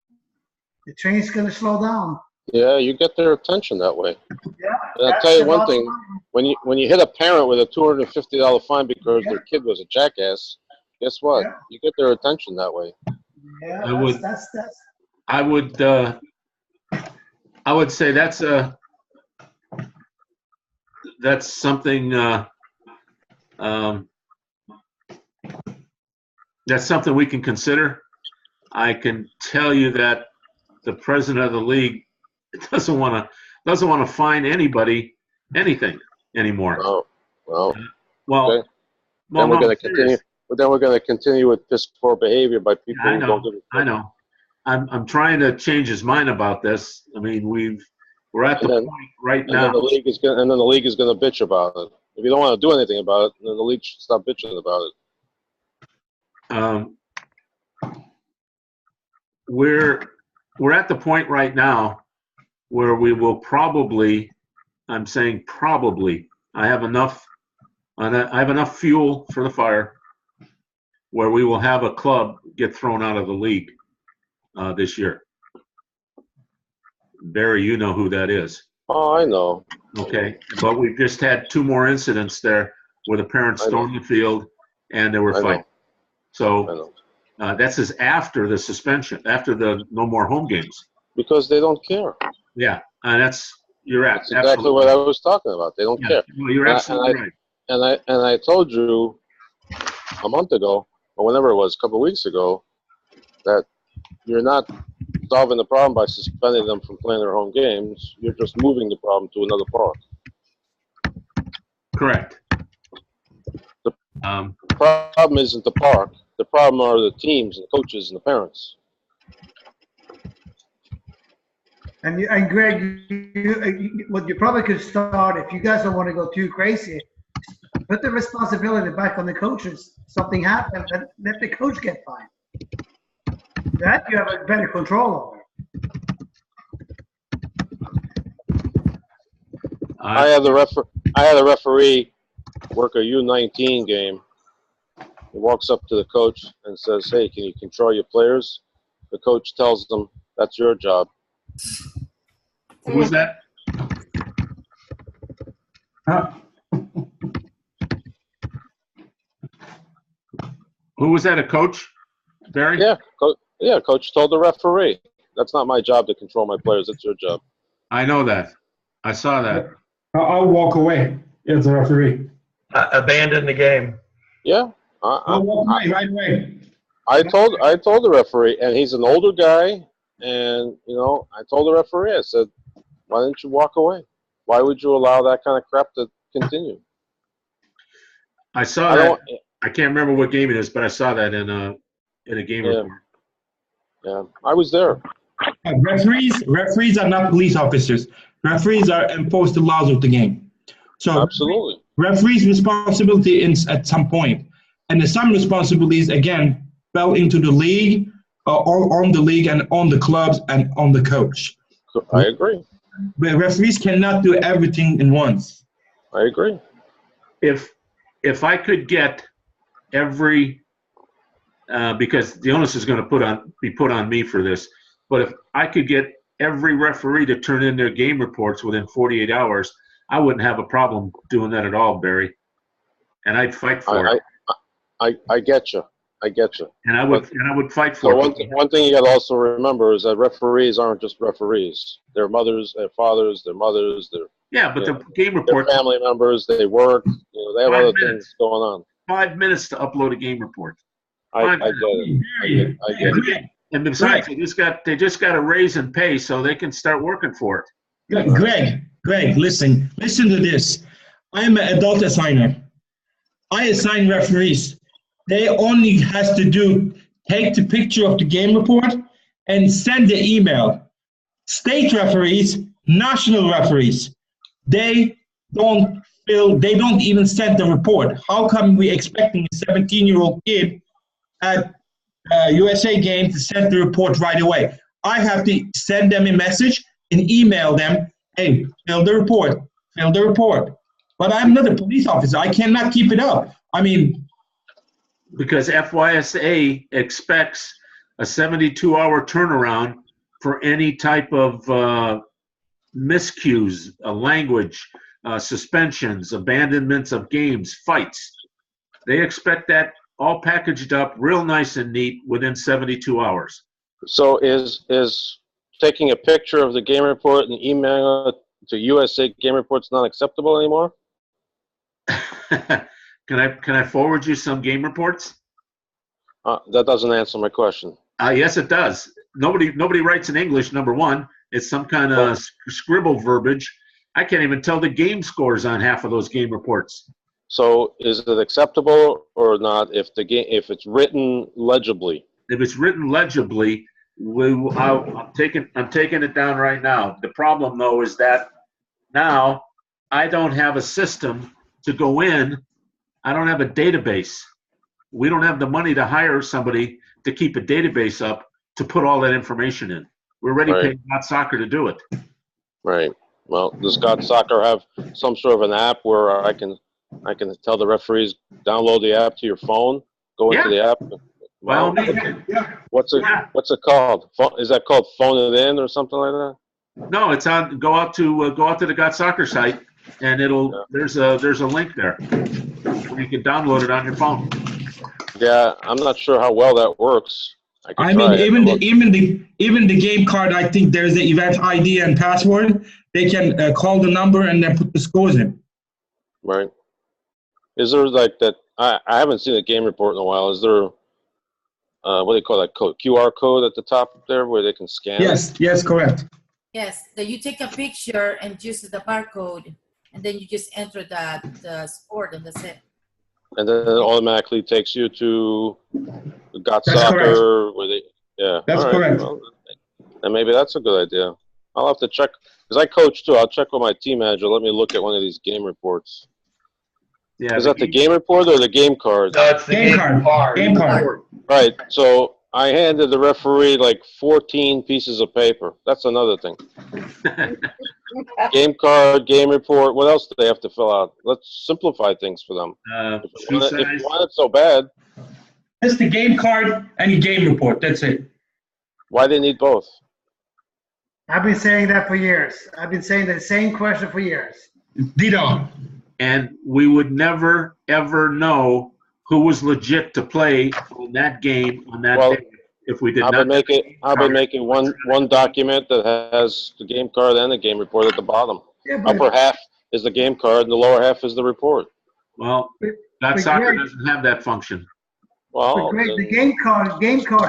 the train's going to slow down. Yeah, you get their attention that way. Yeah. And I'll tell you one thing: when you hit a parent with a $250 fine because their kid was a jackass, guess what? Yeah. You get their attention that way. Yeah, I would say that's something that's something we can consider. I can tell you that the president of the league doesn't want to fine anybody anything anymore. Oh, well. Okay. Then we're going to continue. But then we're going to continue with piss poor behavior by people who don't give a fuck. I know. I'm trying to change his mind about this. I mean, we're at the point right now. And then the league is going to bitch about it. If you don't want to do anything about it, then the league should stop bitching about it. We're at the point right now where we will probably, I'm saying probably, I have enough fuel for the fire where we will have a club get thrown out of the league this year. Barry, you know who that is. Oh, I know. Okay, but we've just had 2 more incidents there where the parents stormed the field and they were fighting. So that's after the suspension, after the no more home games. Because they don't care. Yeah, and that's exactly what I was talking about. They don't care. No, you're absolutely right. And I told you a month ago, or whenever it was, a couple of weeks ago, that you're not solving the problem by suspending them from playing their home games. You're just moving the problem to another park. Correct. The problem isn't the park. The problem are the teams and the coaches and the parents. And Greg, what you probably could start, if you guys don't want to go too crazy, put the responsibility back on the coaches. Something happens, let the coach get fined. That you have a better control over. I had a referee work a U19 game. He walks up to the coach and says, "Hey, can you control your players?" The coach tells them, "That's your job." Who was that? Who was that? A coach, Barry? Yeah, coach told the referee, "That's not my job to control my players. It's your job." I know that. I saw that. I'll walk away as a referee. Abandon the game. Yeah. Right away. I told the referee, and he's an older guy, and I told the referee, I said, why didn't you walk away? Why would you allow that kind of crap to continue? I saw that. I can't remember what game it is, but I saw that in a game report. Yeah, I was there. Referees are not police officers. Referees are enforced the laws of the game. So Absolutely. Referees' responsibility is at some point, and some responsibilities again fell into the league, or on the league and on the clubs and on the coach. I agree. But referees cannot do everything in once. I agree. If I could get every because the onus is going to be put on me for this, but if I could get every referee to turn in their game reports within 48 hours, I wouldn't have a problem doing that at all, Barry. And I'd fight for it. I get you. I get you. And I would fight for it. One thing you got to also remember is that referees aren't just referees. They're mothers, they're fathers, they're mothers, but the game report, they're family members, they work, they have other things going on. 5 minutes to upload a game report. I get it. I get it. And besides, they just got a raise in pay so they can start working for it. Greg, listen to this. I'm an adult assigner. I assign referees. They only has to take the picture of the game report and send the email. State referees, national referees, they don't even send the report. How come we expecting a 17-year-old kid at a USA game to send the report right away? I have to send them a message and email them, hey, fill the report. But I'm not a police officer. I cannot keep it up. Because FYSA expects a 72-hour turnaround for any type of miscues, language, suspensions, abandonments of games, fights. They expect that all packaged up real nice and neat within 72 hours. So is taking a picture of the game report and emailing it to USA Game Reports not acceptable anymore? Can I forward you some game reports? That doesn't answer my question. Yes, it does. Nobody writes in English, number one. It's some kind of scribble verbiage. I can't even tell the game scores on half of those game reports. So is it acceptable or not if it's written legibly? If it's written legibly, I'm taking it down right now. The problem though is that now I don't have a system to go in. I don't have a database. We don't have the money to hire somebody to keep a database up to put all that information in. We're already paying Got Soccer to do it. Right. Well, does Got Soccer have some sort of an app where I can tell the referees download the app to your phone, go into the app? Well, what's it called? Is that called Phone It In or something like that? No, it's on. Go out to the Got Soccer site, and there's a link there. You can download it on your phone. Yeah, I'm not sure how well that works. Even the game card, I think there's the event ID and password. They can call the number and then put the scores in. Right. Is there like that? I haven't seen a game report in a while. Is there what do you call that code? QR code at the top there where they can scan? Yes, correct. Yes, that you take a picture and use the barcode, and then you just enter the sport and that's it. And then it automatically takes you to the Got That's Soccer correct. where they That's correct. Well, and maybe that's a good idea. I'll have to check because I coach too. I'll check with my team manager. Let me look at one of these game reports. Yeah, is that the game report or the game card? No, it's the game card. Game card. Right. So I handed the referee like 14 pieces of paper. That's another thing. Game card, game report. What else do they have to fill out? Let's simplify things for them. If you want it so bad. Just the game card and the game report. That's it. Why they need both? I've been saying that for years. I've been saying the same question for years. Ditto. And we would never, ever know who was legit to play in that game on that day if we did not. I've been making one document that has the game card and the game report at the bottom. Yeah, Upper half is the game card and the lower half is the report. Well, But- God but Soccer Greg- doesn't have that function. But Well, Greg, the game card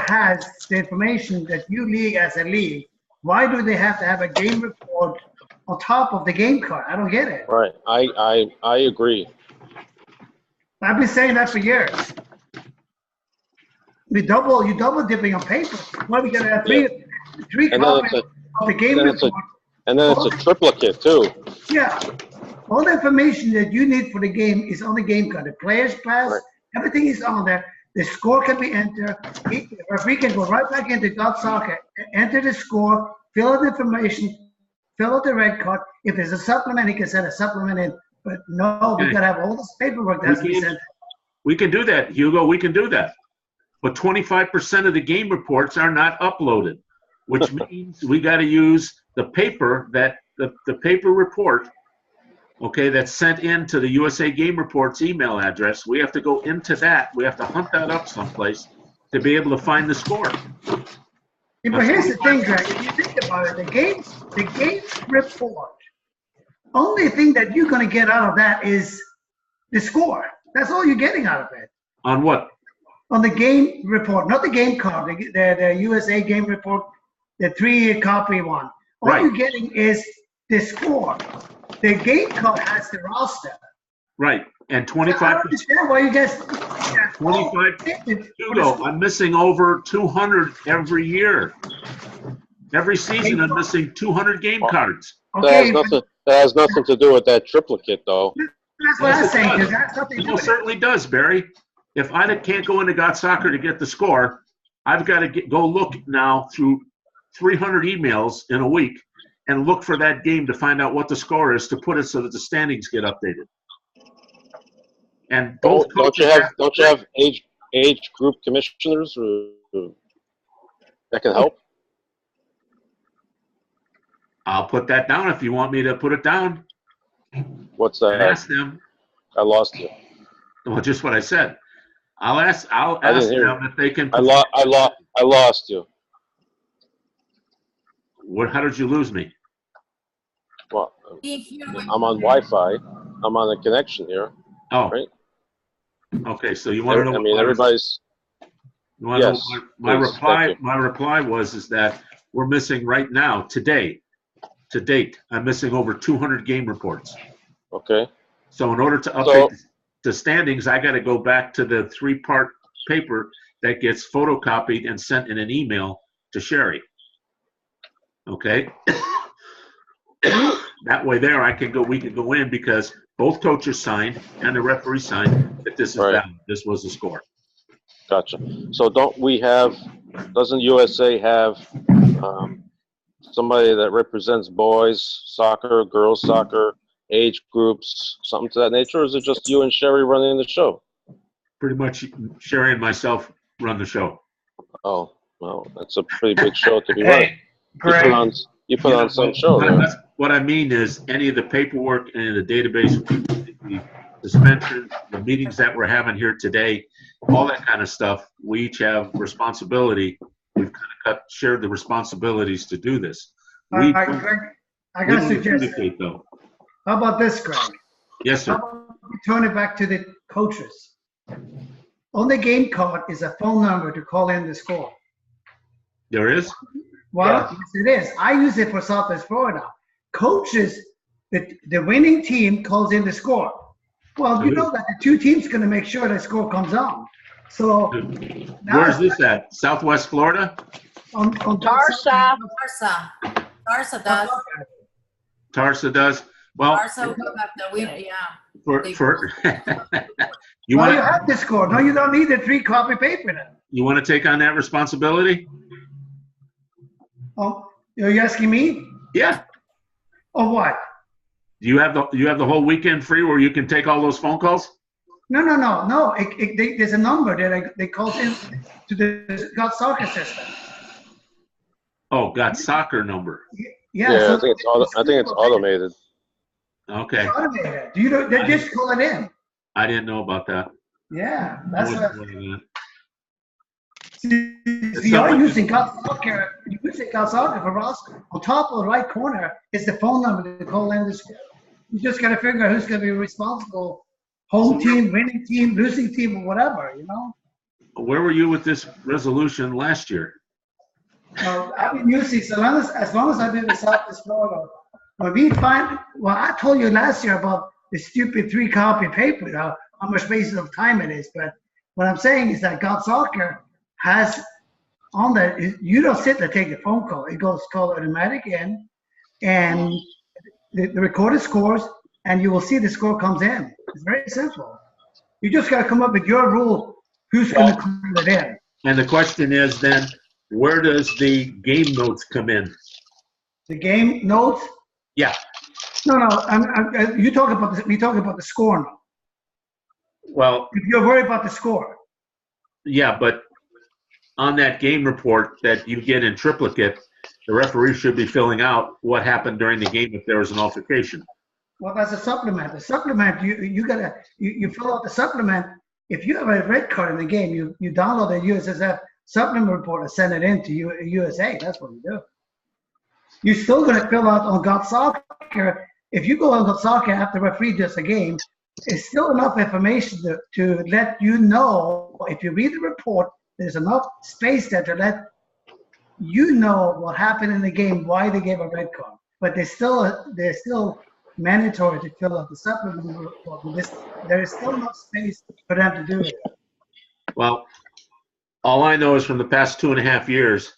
has the information that you league as a league. Why do they have to have a game report on top of the game card? I don't get it. right. I agree. I've been saying that for years. You double dipping on paper. Why we gotta have three And then copies it's of the game then it's a- report? And then it's a triplicate too. Yeah. All the information that you need for the game is on the game card. The player's pass, Right. everything is on there. The score can be entered. The referee can go right back into God Soccer, enter the score, fill out the information, fill out the red card. If there's a supplement, he can send a supplement in. But no, we Okay. gotta have all this paperwork that has to be sent. We can do that, Hugo. We can do that. But 25% of the game reports are not uploaded, which means we got to use the paper that the paper report, okay, that's sent in to the USA Game Reports email address. We have to go into that. We have to hunt that up someplace to be able to find the score. Yeah, but here's the thing, Greg. If you think about it, the game report, only thing that you're gonna get out of that is the score. That's all you're getting out of it. On what? On the game report, not the game card, the USA game report, the 3-copy one. All Right. you're getting is the score. The game card has the roster. Right. And I don't 25%. understand why you guys. 25. Hugo, I'm missing over 200 every year. Every season, I'm missing 200 game cards. Okay, That has nothing to do with that triplicate though. that's what I'm Yes, it saying. does. Because that's nothing to It do most with it. certainly does, Barry. If I can't go into God Soccer to get the score, I've got to go look now through 300 emails in a week and look for that game to find out what the score is to put it so that the standings get updated. And both Don't you have age group commissioners that can help? I'll put that down if you want me to put it down. What's And that? ask them. I lost you. Well, just what I said. I'll ask didn't hear them if they can. I lost you. How did you lose me? Well, If you're with- I'm on Wi-Fi. I'm on a connection here. Oh. Right. Okay, so you want to know? I mean, everybody's. You want to Yes, know my please, reply? thank you. My reply is that we're missing right now, today, to date, I'm missing over 200 game reports. Okay. So in order to update the standings, I got to go back to the 3-part paper that gets photocopied and sent in an email to Sherry. Okay. That way, there we can go in because both coaches signed and the referee signed that this is Right. valid. This was the score. Gotcha. So doesn't USA have somebody that represents boys soccer, girls soccer, age groups, something to that nature? Or is it just you and Sherry running the show? Pretty much, Sherry and myself run the show. Oh, well, that's a pretty big show to be running. Hey, Greg. You put on some show there. What I mean is any of the paperwork and the database, the suspension, the meetings that we're having here today, all that kind of stuff, we each have responsibility. We've kind of shared the responsibilities to do this. All right, Greg, I We got a don't suggestion. communicate, though. How about this, Greg? Yes, How sir. about we turn it back to the coaches? On the game card is a phone number to call in the score. There is? Well, Yes. yes, it is. I use it for Southwest Florida. Coaches, the winning team calls in the score. Well, you know that the 2 teams going to make sure the score comes on. So now Where's this at? Southwest Florida? on Darsa. Tarsa does. Tarsa does? Well, Tarsa will have the winner, yeah. for you Well, you want have the score. No, you don't need the 3-copy paper then. you want to take on that responsibility? Oh, you're asking me? Yeah. Or what? You have the whole weekend free where you can take all those phone calls? No. There's a number that they call in to the God Soccer system. Oh, got soccer number. Yeah, Yeah, so I think it's automated. Okay. automated. Do you know? They just call it in. I didn't know about that. Yeah, I that's wasn't what. aware of that. See, you're using God Soccer. You're using God Soccer for us. On top of the right corner is the phone number to call in. You just got to figure out who's going to be responsible home team, winning team, losing team, or whatever, you know? Where were you with this resolution last year? I've been using, so as long as I've been in Southwest Florida, when we find, well, I told you last year about the stupid 3-copy paper, how much waste of time it is, but what I'm saying is that God Soccer has on there, you don't sit there take the phone call. It goes called automatic in, and the recorder scores, and you will see the score comes in. It's very simple. You just got to come up with your rule. Who's going to call it in? And the question is then, where does the game notes come in? The game notes? Yeah. No. You talk about we talk about the score now. Well, If you're worried about the score. yeah, but on that game report that you get in triplicate, the referee should be filling out what happened during the game if there was an altercation. Well, that's a supplement. The supplement, you fill out the supplement. If you have a red card in the game, you download the USSF supplement report and send it in to USA. That's what you do. You're still going to fill out on God Soccer. If you go on God Soccer after the referee does a game, it's still enough information to let you know. If you read the report, there's enough space there to let you know what happened in the game, why they gave a red card. But they're still mandatory to fill out the supplement report. There is still enough space for them to do it. Well, all I know is from the past 2.5 years,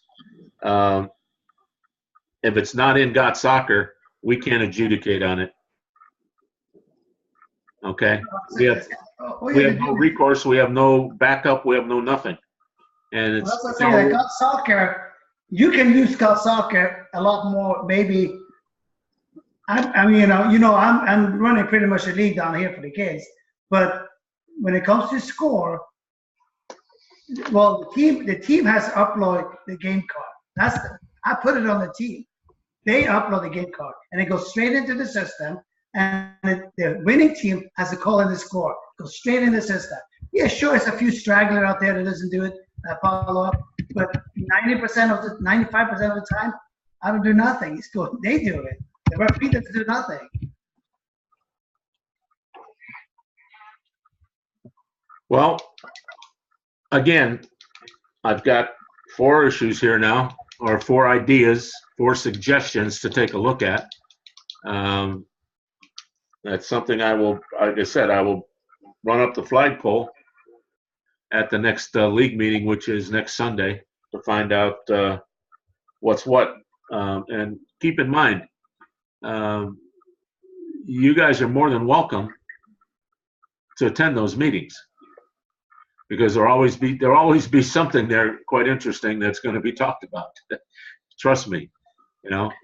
if it's not in Got Soccer, we can't adjudicate on it. Okay? We have no recourse. We have no backup. We have no nothing. And it's Well, that's what I'm saying. Got Soccer, you can use Got Soccer a lot more. Maybe I'm running pretty much a league down here for the kids. But when it comes to score, well, the team has to upload the game card. I put it on the team. They upload the game card, and it goes straight into the system. And the winning team has to call in the score. Goes straight in the system. Yeah, sure, it's a few straggler out there that doesn't do it, follow up. But 95% of the time, I don't do nothing. They do it. The referee doesn't do nothing. Well, again, I've got 4 issues here now, or 4 ideas, 4 suggestions to take a look at. That's something I will, like I said, I will run up the flagpole at the next league meeting, which is next Sunday, to find out what's what. And keep in mind, you guys are more than welcome to attend those meetings, because there'll always be something there quite interesting that's going to be talked about. Trust me,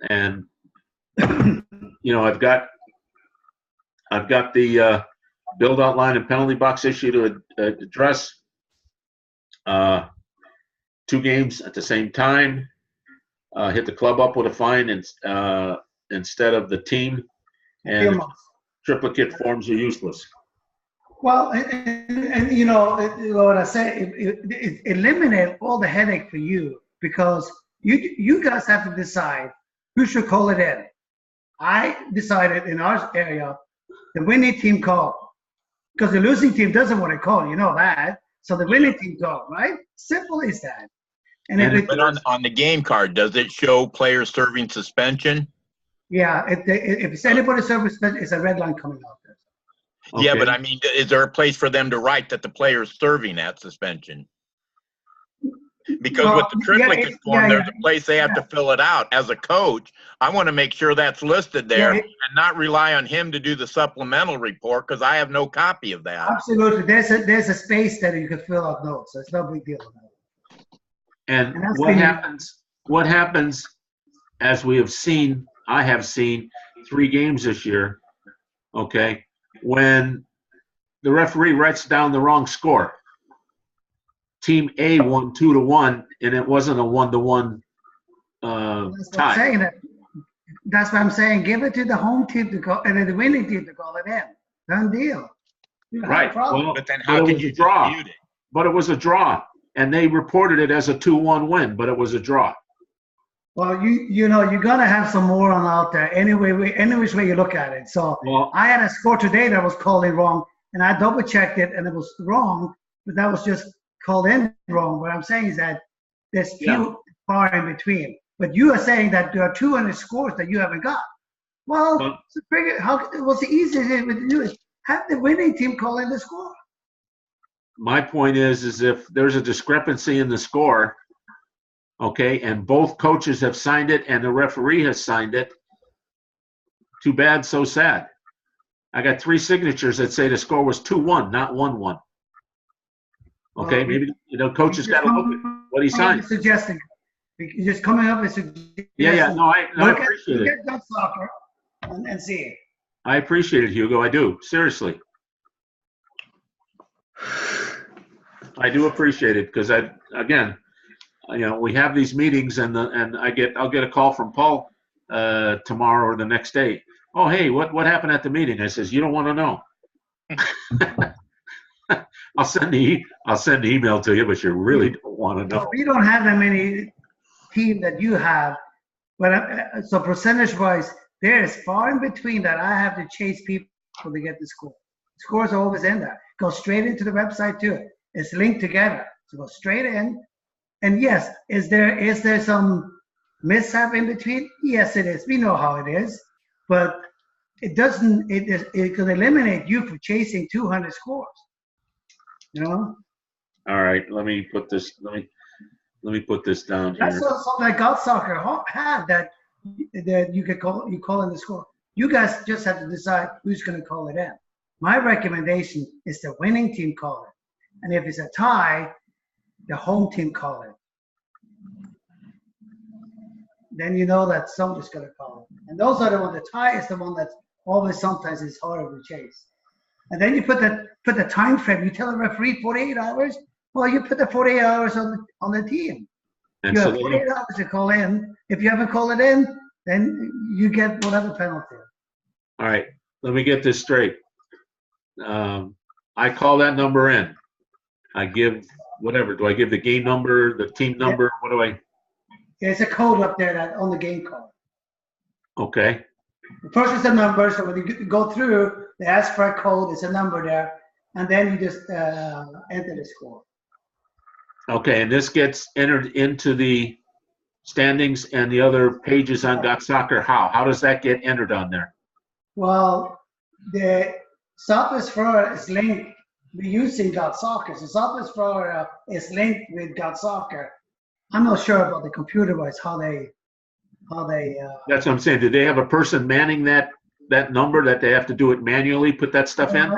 and I've got the build out line and penalty box issue to address. 2 games at the same time. Hit the club up with a fine instead of the team, and triplicate forms are useless. Well, and what I say, it eliminate all the headache for you, because you guys have to decide who should call it in. I decided in our area, the winning team called, because the losing team doesn't want to call, you know that. So the winning team called, right? Simple as that. But on the game card, does it show players serving suspension? Yeah, if it's anybody serving suspension, it's a red line coming out there. Okay. Yeah, but I mean, is there a place for them to write that the player's serving at suspension? Because with the triplicate form, there's a place they have to fill it out. As a coach, I want to make sure that's listed there and not rely on him to do the supplemental report, because I have no copy of that. Absolutely. There's a space that you can fill out notes, so it's no big deal. And what happens, as we have seen, I have seen 3 games this year, okay, when the referee writes down the wrong score. Team A won 2-1, and it wasn't a 1-1 tie. That's what I'm saying. Give it to the home team to call, and then the winning team to call it in. Done deal. Right. Well, but then how can you dispute it? But it was a draw, and they reported it as a 2-1 win, but it was a draw. Well, you're gonna have some moron out there any which way you look at it. So I had a score today that was called in wrong, and I double checked it and it was wrong, but that was just called in wrong. What I'm saying is that there's few far in between. But you are saying that there are 200 scores that you haven't got. Well, so figure what's the easiest thing to do is have the winning team call in the score. My point is if there's a discrepancy in the score, okay, and both coaches have signed it and the referee has signed it, too bad, so sad. I got 3 signatures that say the score was 2-1, not 1-1. Okay, Well, maybe coach has got to look at what he signed. Suggesting, you're just coming up with suggestions. Yeah. No, I appreciate it. Look at soccer and see it. I appreciate it, Hugo. I do, seriously. I do appreciate it because we have these meetings and I'll get a call from Paul tomorrow or the next day. Oh, hey, what happened at the meeting? I says, you don't want to know. I'll send the email to you, but you really don't want to know. We don't have that many team that you have, but so percentage-wise, there is far in between that I have to chase people to get the score. Scores are always in there. Go straight into the website too. It's linked together, so go straight in. And yes, is there some mishap in between? Yes, it is. We know how it is, but it doesn't. It can eliminate you from chasing 200 scores. You know. All right, let me put this. Let me put this down here. That's something like God Soccer had that you could call in the score. You guys just have to decide who's going to call it in. My recommendation is the winning team call it, and if it's a tie, the home team call it. Then you know that somebody's going to call it, and those are the one. The tie is the one that's always sometimes is harder to chase. And then you put the time frame. You tell the referee 48 hours. Well, you put the 48 hours on the team. And you so have 48 hours to call in. If you haven't called it in, then you get whatever penalty. All right, let me get this straight. I call that number in. I give whatever. Do I give the game number, the team number? What do I? There's a code up there that on the game card. Okay. First is the number. So when you go through, they ask for a code. It's a number there, and then you just enter the score. Okay, and this gets entered into the standings and the other pages on Got Soccer. How does that get entered on there? Well, the Southwest Florida is linked. We're using Got Soccer. So Southwest Florida is linked with Got Soccer. I'm not sure about the computer-wise how they. That's what I'm saying. Do they have a person manning that number that they have to do it manually? Put that stuff in?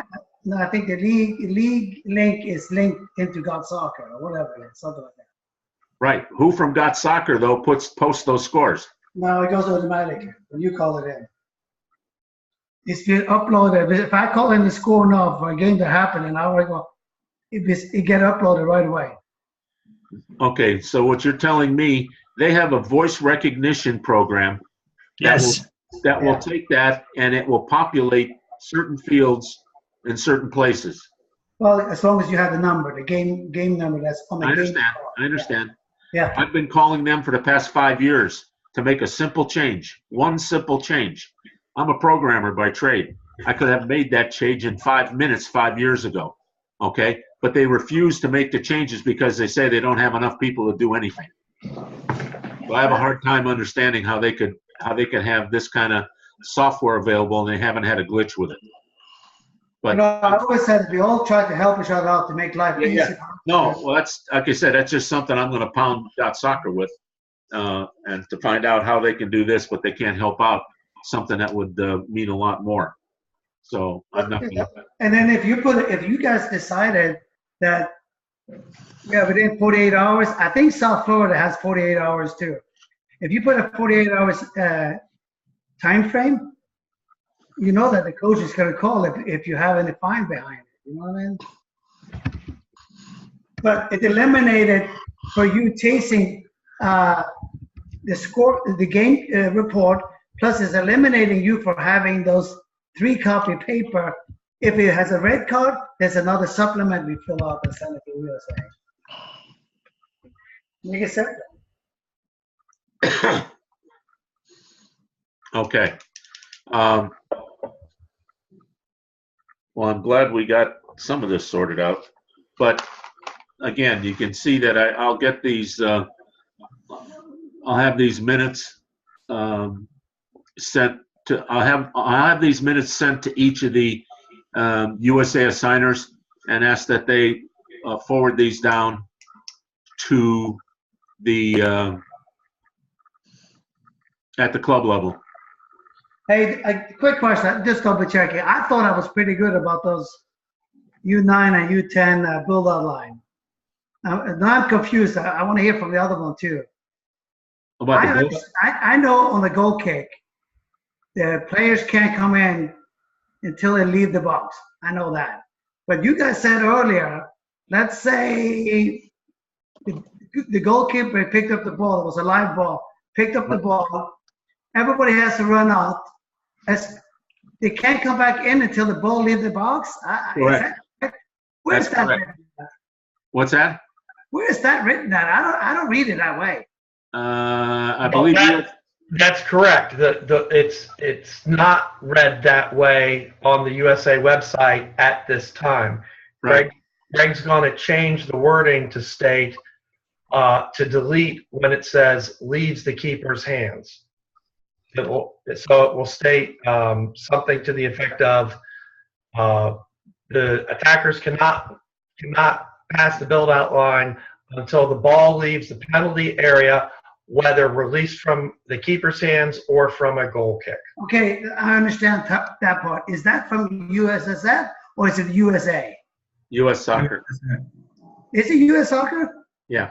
No, I think the league link is linked into Got Soccer or whatever it is, something like that. Right. Who from Got Soccer though posts those scores? No, it goes automatically when you call it in. If you upload it, if I call in the score now for a game to happen, and I will go, it get uploaded right away. Okay, so what you're telling me, they have a voice recognition program. That will take that and it will populate certain fields in certain places. Well, as long as you have the number, the game number that's on the game. I understand. Yeah. I've been calling them for the past 5 years to make a simple change. One simple change. I'm a programmer by trade. I could have made that change in 5 minutes 5 years ago. Okay? But they refuse to make the changes because they say they don't have enough people to do anything. So I have a hard time understanding how they could have this kind of software available and they haven't had a glitch with it. But I always said we all try to help each other out to make life easier. Yeah. No, well, that's like I said, that's just something I'm going to pound Got Soccer with, and to find out how they can do this, but they can't help out something that would mean a lot more. So I'm not. And then if you guys decided that within 48 hours, I think South Florida has 48 hours too. If you put a 48 hours time frame, you know that the coach is going to call if you have any fine behind it. You know what I mean? But it eliminated for you chasing the score, the game report, plus it's eliminating you for having those 3-copy paper. If it has a red card, there's another supplement we fill out and send it to USA. Make it simple. Okay. Well, I'm glad we got some of this sorted out. But again, you can see that I'll get these, I'll have these minutes sent to, I'll have these minutes sent to each of the USA assigners and ask that they forward these down to the, at the club level. Hey, a quick question, just double checking. I thought I was pretty good about those U9 and U10 build-out line. Now I'm confused. I want to hear from the other one too. About the build? I know on the goal kick, the players can't come in until they leave the box. I know that. But you guys said earlier, let's say the goalkeeper picked up the ball. It was a live ball. Picked up the ball. Everybody has to run out. They can't come back in until the ball leaves the box. Correct. Where's That's that correct. written at? What's that? Where is that written at? I don't read it that way. I believe That's correct. It's not read that way on the USA website at this time. Right. Greg's going to change the wording to state to delete when it says leaves the keeper's hands. It will state something to the effect of the attackers cannot pass the build-out line until the ball leaves the penalty area, whether released from the keeper's hands or from a goal kick. Okay, I understand that part. Is that from USSF or is it USA? U.S. Soccer. Is it US Soccer? Yeah.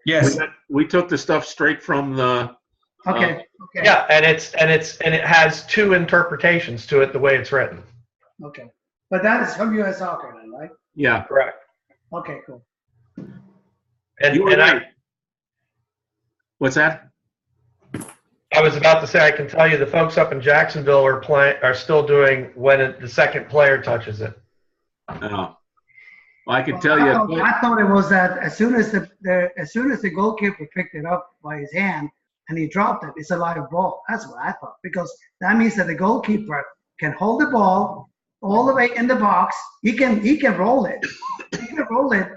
Yes. We took the stuff straight from the. Okay. Okay. Yeah, and it has two interpretations to it the way it's written. Okay. But that is from US Soccer then, right? Yeah. Correct. Okay, cool. What's that? I was about to say, I can tell you the folks up in Jacksonville are still doing when the second player touches it. Oh. Well, I can tell you. I thought it was that as soon as the goalkeeper picked it up by his hand and he dropped it, it's a live ball. That's what I thought, because that means that the goalkeeper can hold the ball all the way in the box. He can roll it. He can roll it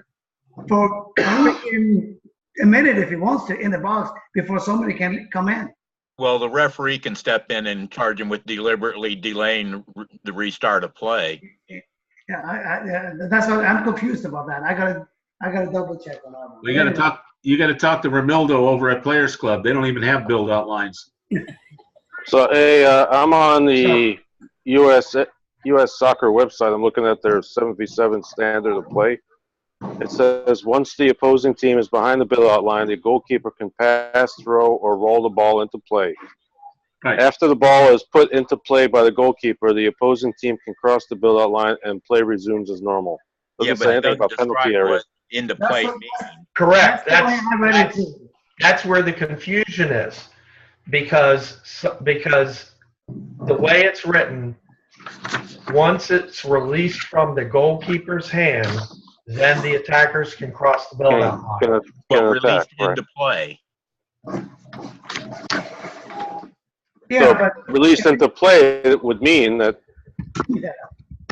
for a minute if he wants to in the box before somebody can come in. Well, the referee can step in and charge him with deliberately delaying the restart of play. Yeah, that's what I'm confused about that. I gotta double check on that one. You gotta talk to Ramildo over at Players Club. They don't even have build-out lines. So, hey, I'm on the US Soccer website. I'm looking at their 7v7 standard of play. It says once the opposing team is behind the build-out line, the goalkeeper can pass, throw, or roll the ball into play. Right. After the ball is put into play by the goalkeeper, the opposing team can cross the build-out line and play resumes as normal. Doesn't say anything about penalty areas. Into play means. Correct. That's the way I read it too. That's where the confusion is, because the way it's written, once it's released from the goalkeeper's hand, then the attackers can cross the build-out line. But released into play. Yeah, So but released into play, it would mean that yeah,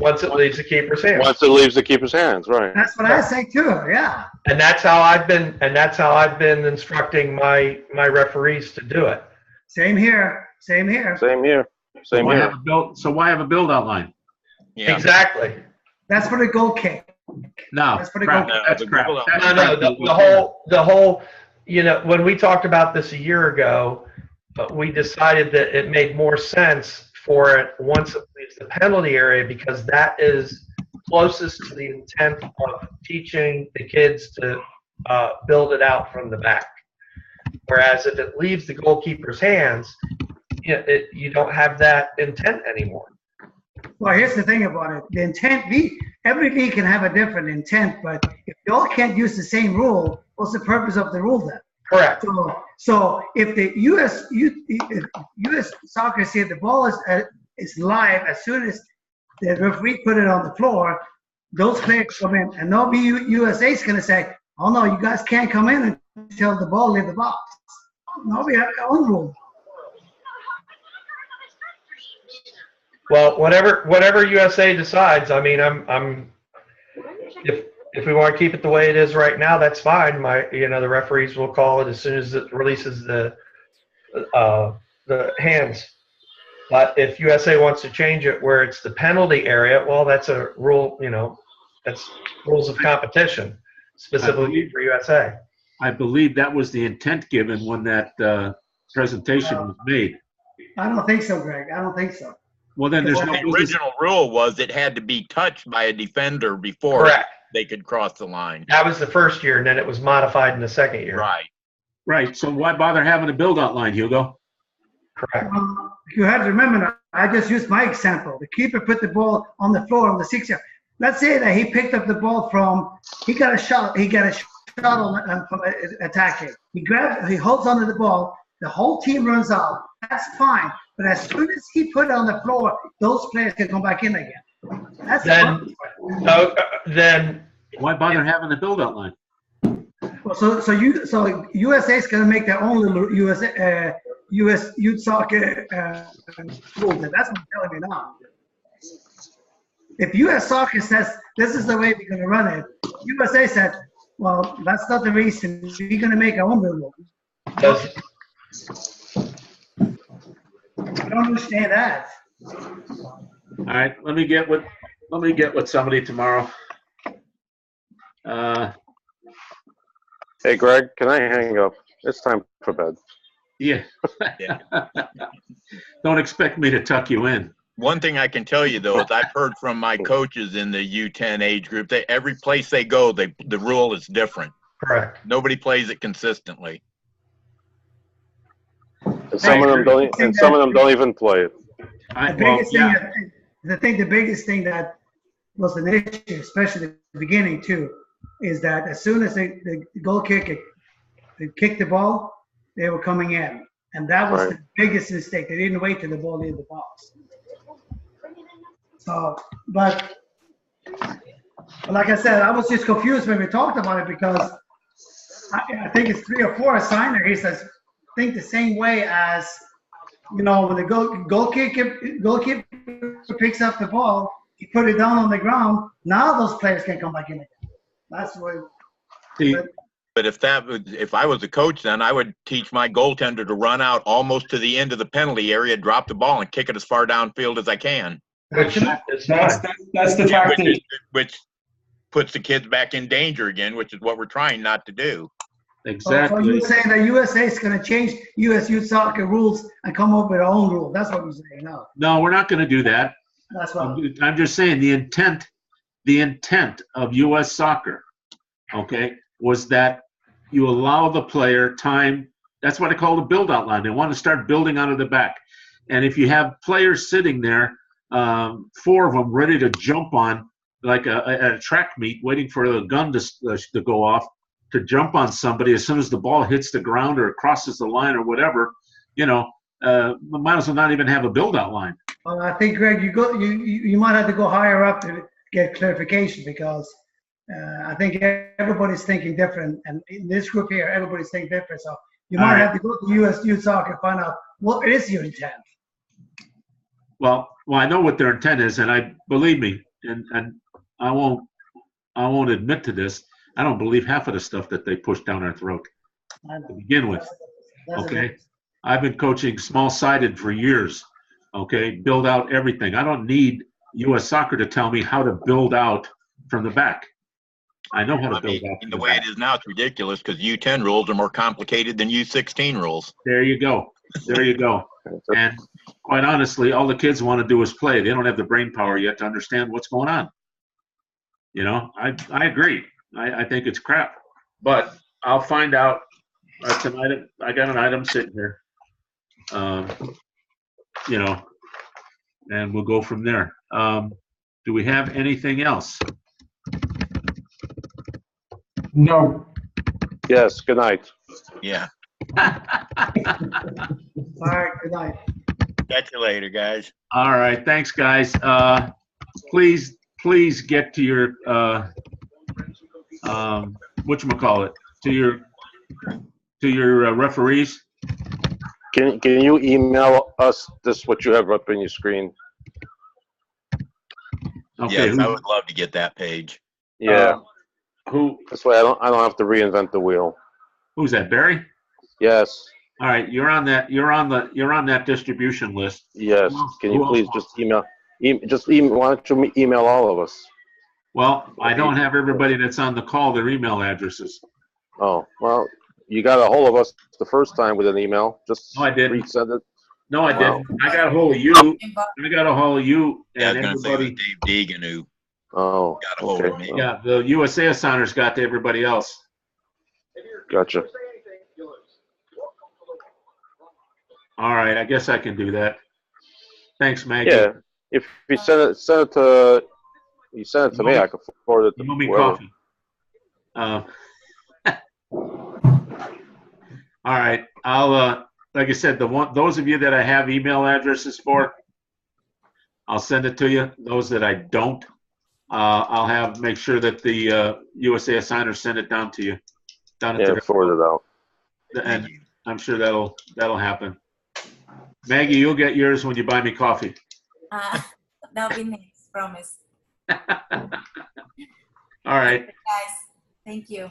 Once it leaves the keeper's hands. once it leaves the keeper's hands, right? that's what I say too. Yeah. And that's how I've been instructing my referees to do it. Same here. Same here. Same here. Same Why here. have a build-out line? Yeah. Exactly. That's for the goal kick. No. That's for the crap. goal. That's the crap. build-out That's No, crap. the whole, when we talked about this a year ago, we decided that it made more sense for it once it leaves the penalty area, because that is closest to the intent of teaching the kids to build it out from the back. Whereas if it leaves the goalkeeper's hands, you don't have that intent anymore. Well, here's the thing about it. The intent, every league can have a different intent, but if you all can't use the same rule, what's the purpose of the rule then? Correct. So if the U.S. Soccer said the ball is live as soon as the referee put it on the floor, those players come in, and nobody USA is going to say, "Oh no, you guys can't come in until the ball leaves the box." No, we have our own rule. Well, whatever USA decides. I mean, if we want to keep it the way it is right now, that's fine. The referees will call it as soon as it releases the hands. But if USA wants to change it where it's the penalty area, well, that's a rule. That's rules of competition specifically for USA. I believe that was the intent given when that presentation was made. I don't think so, Greg. I don't think so. Well, then there's no The original rule was it had to be touched by a defender before Correct. they could cross the line. That was the first year, and then it was modified in the second year. Right. Right. So why bother having a build-out line, Hugo? Correct. You have to remember, I just used my example. The keeper put the ball on the floor on the 6-yard. Let's say that he picked up the ball he got a shot on from attacking. He holds onto the ball. The whole team runs out. That's fine. But as soon as he put it on the floor, those players can come back in again. That's then why bother having a build-out line? So USA is going to make their own little US youth soccer rules. That's what you're telling me now. If US Soccer says this is the way we're going to run it, USA said, well, that's not the reason. We're going to make our own rule. I don't understand that. All right, let me get with somebody tomorrow. Hey, Greg, can I hang up? It's time for bed. Yeah. Don't expect me to tuck you in. One thing I can tell you, though, is I've heard from my coaches in the U10 age group that every place they go, the rule is different. Correct. Nobody plays it consistently. And some of them don't even play it. The biggest thing that was an issue, especially at the beginning too, is that as soon as the goal kicker kicked the ball, they were coming in, and that was the biggest mistake. They didn't wait till the ball hit the box. So, but like I said, I was just confused when we talked about it because I think it's 3 or 4 assigners. He says think the same way as when the goalkeeper picks up the ball, he put it down on the ground. Now those players can come back in again. That's what. But if I was a coach, then I would teach my goaltender to run out almost to the end of the penalty area, drop the ball, and kick it as far downfield as I can. That's the tactic. Which puts the kids back in danger again, which is what we're trying not to do. Exactly. So you're saying that USA is going to change US youth soccer rules and come up with their own rule? That's what you're saying, no? No, we're not going to do that. That's what I'm just saying the intent of US soccer, was that you allow the player time. That's what I call the build-out line. They want to start building out of the back. And if you have players sitting there, 4 of them ready to jump on, like a track meet, waiting for the gun to go off, to jump on somebody as soon as the ball hits the ground or crosses the line or whatever, might as well not even have a build-out line. Well, I think, Greg, you might have to go higher up to get clarification because I think everybody's thinking different, and in this group here, everybody's thinking different. So you might have to go to US Youth Soccer and find out what is your intent. Well, I know what their intent is, and believe me, and I won't admit to this. I don't believe half of the stuff that they push down our throat to begin with. Okay, I've been coaching small-sided for years. Okay, build out everything. I don't need U.S. Soccer to tell me how to build out from the back. I know how to build out. The way it is now, it's ridiculous because U10 rules are more complicated than U16 rules. There you go. There you go. And quite honestly, all the kids want to do is play. They don't have the brain power yet to understand what's going on. I agree. I think it's crap. But I'll find out tonight. I got an item sitting here. And we'll go from there. Do we have anything else? No. Yes, good night. Yeah. All right, good night. Catch you later, guys. All right, thanks, guys. Please get to your whatchamacallit, to your referees. Can you email us what you have up on your screen? Okay, Yes, I would love to get that page. Yeah. who This way I don't have to reinvent the wheel. who's that? Barry? Yes. All right, you're on that. You're on that distribution list. Yes. Can you Who else please wants- just email? Why don't you email all of us? Well, I don't have everybody that's on the call their email addresses. Oh, well, you got a hold of us the first time with an email. Just No, I didn't. resend it. No, I Wow. didn't. I got a hold of you. I got a hold of you Yeah, I and was going to say it everybody. was Dave Deegan who Oh, got a hold of okay. me. Yeah, the USA assigners got to everybody else. Gotcha. All right, I guess I can do that. Thanks, Maggie. Yeah. If you send it to me, I can forward it You to owe me whoever. coffee. All right, I'll like I said, those of you that I have email addresses for, I'll send it to you. Those that I don't, I'll make sure that the USA assigners send it down to you. Down at Yeah, forward it out. and I'm sure that'll happen. Maggie, you'll get yours when you buy me coffee. That'll be nice, promise. All right. Guys, thank you.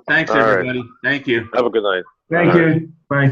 Thanks, All right. everybody. Thank you. Have a good night. Thank you. Bye.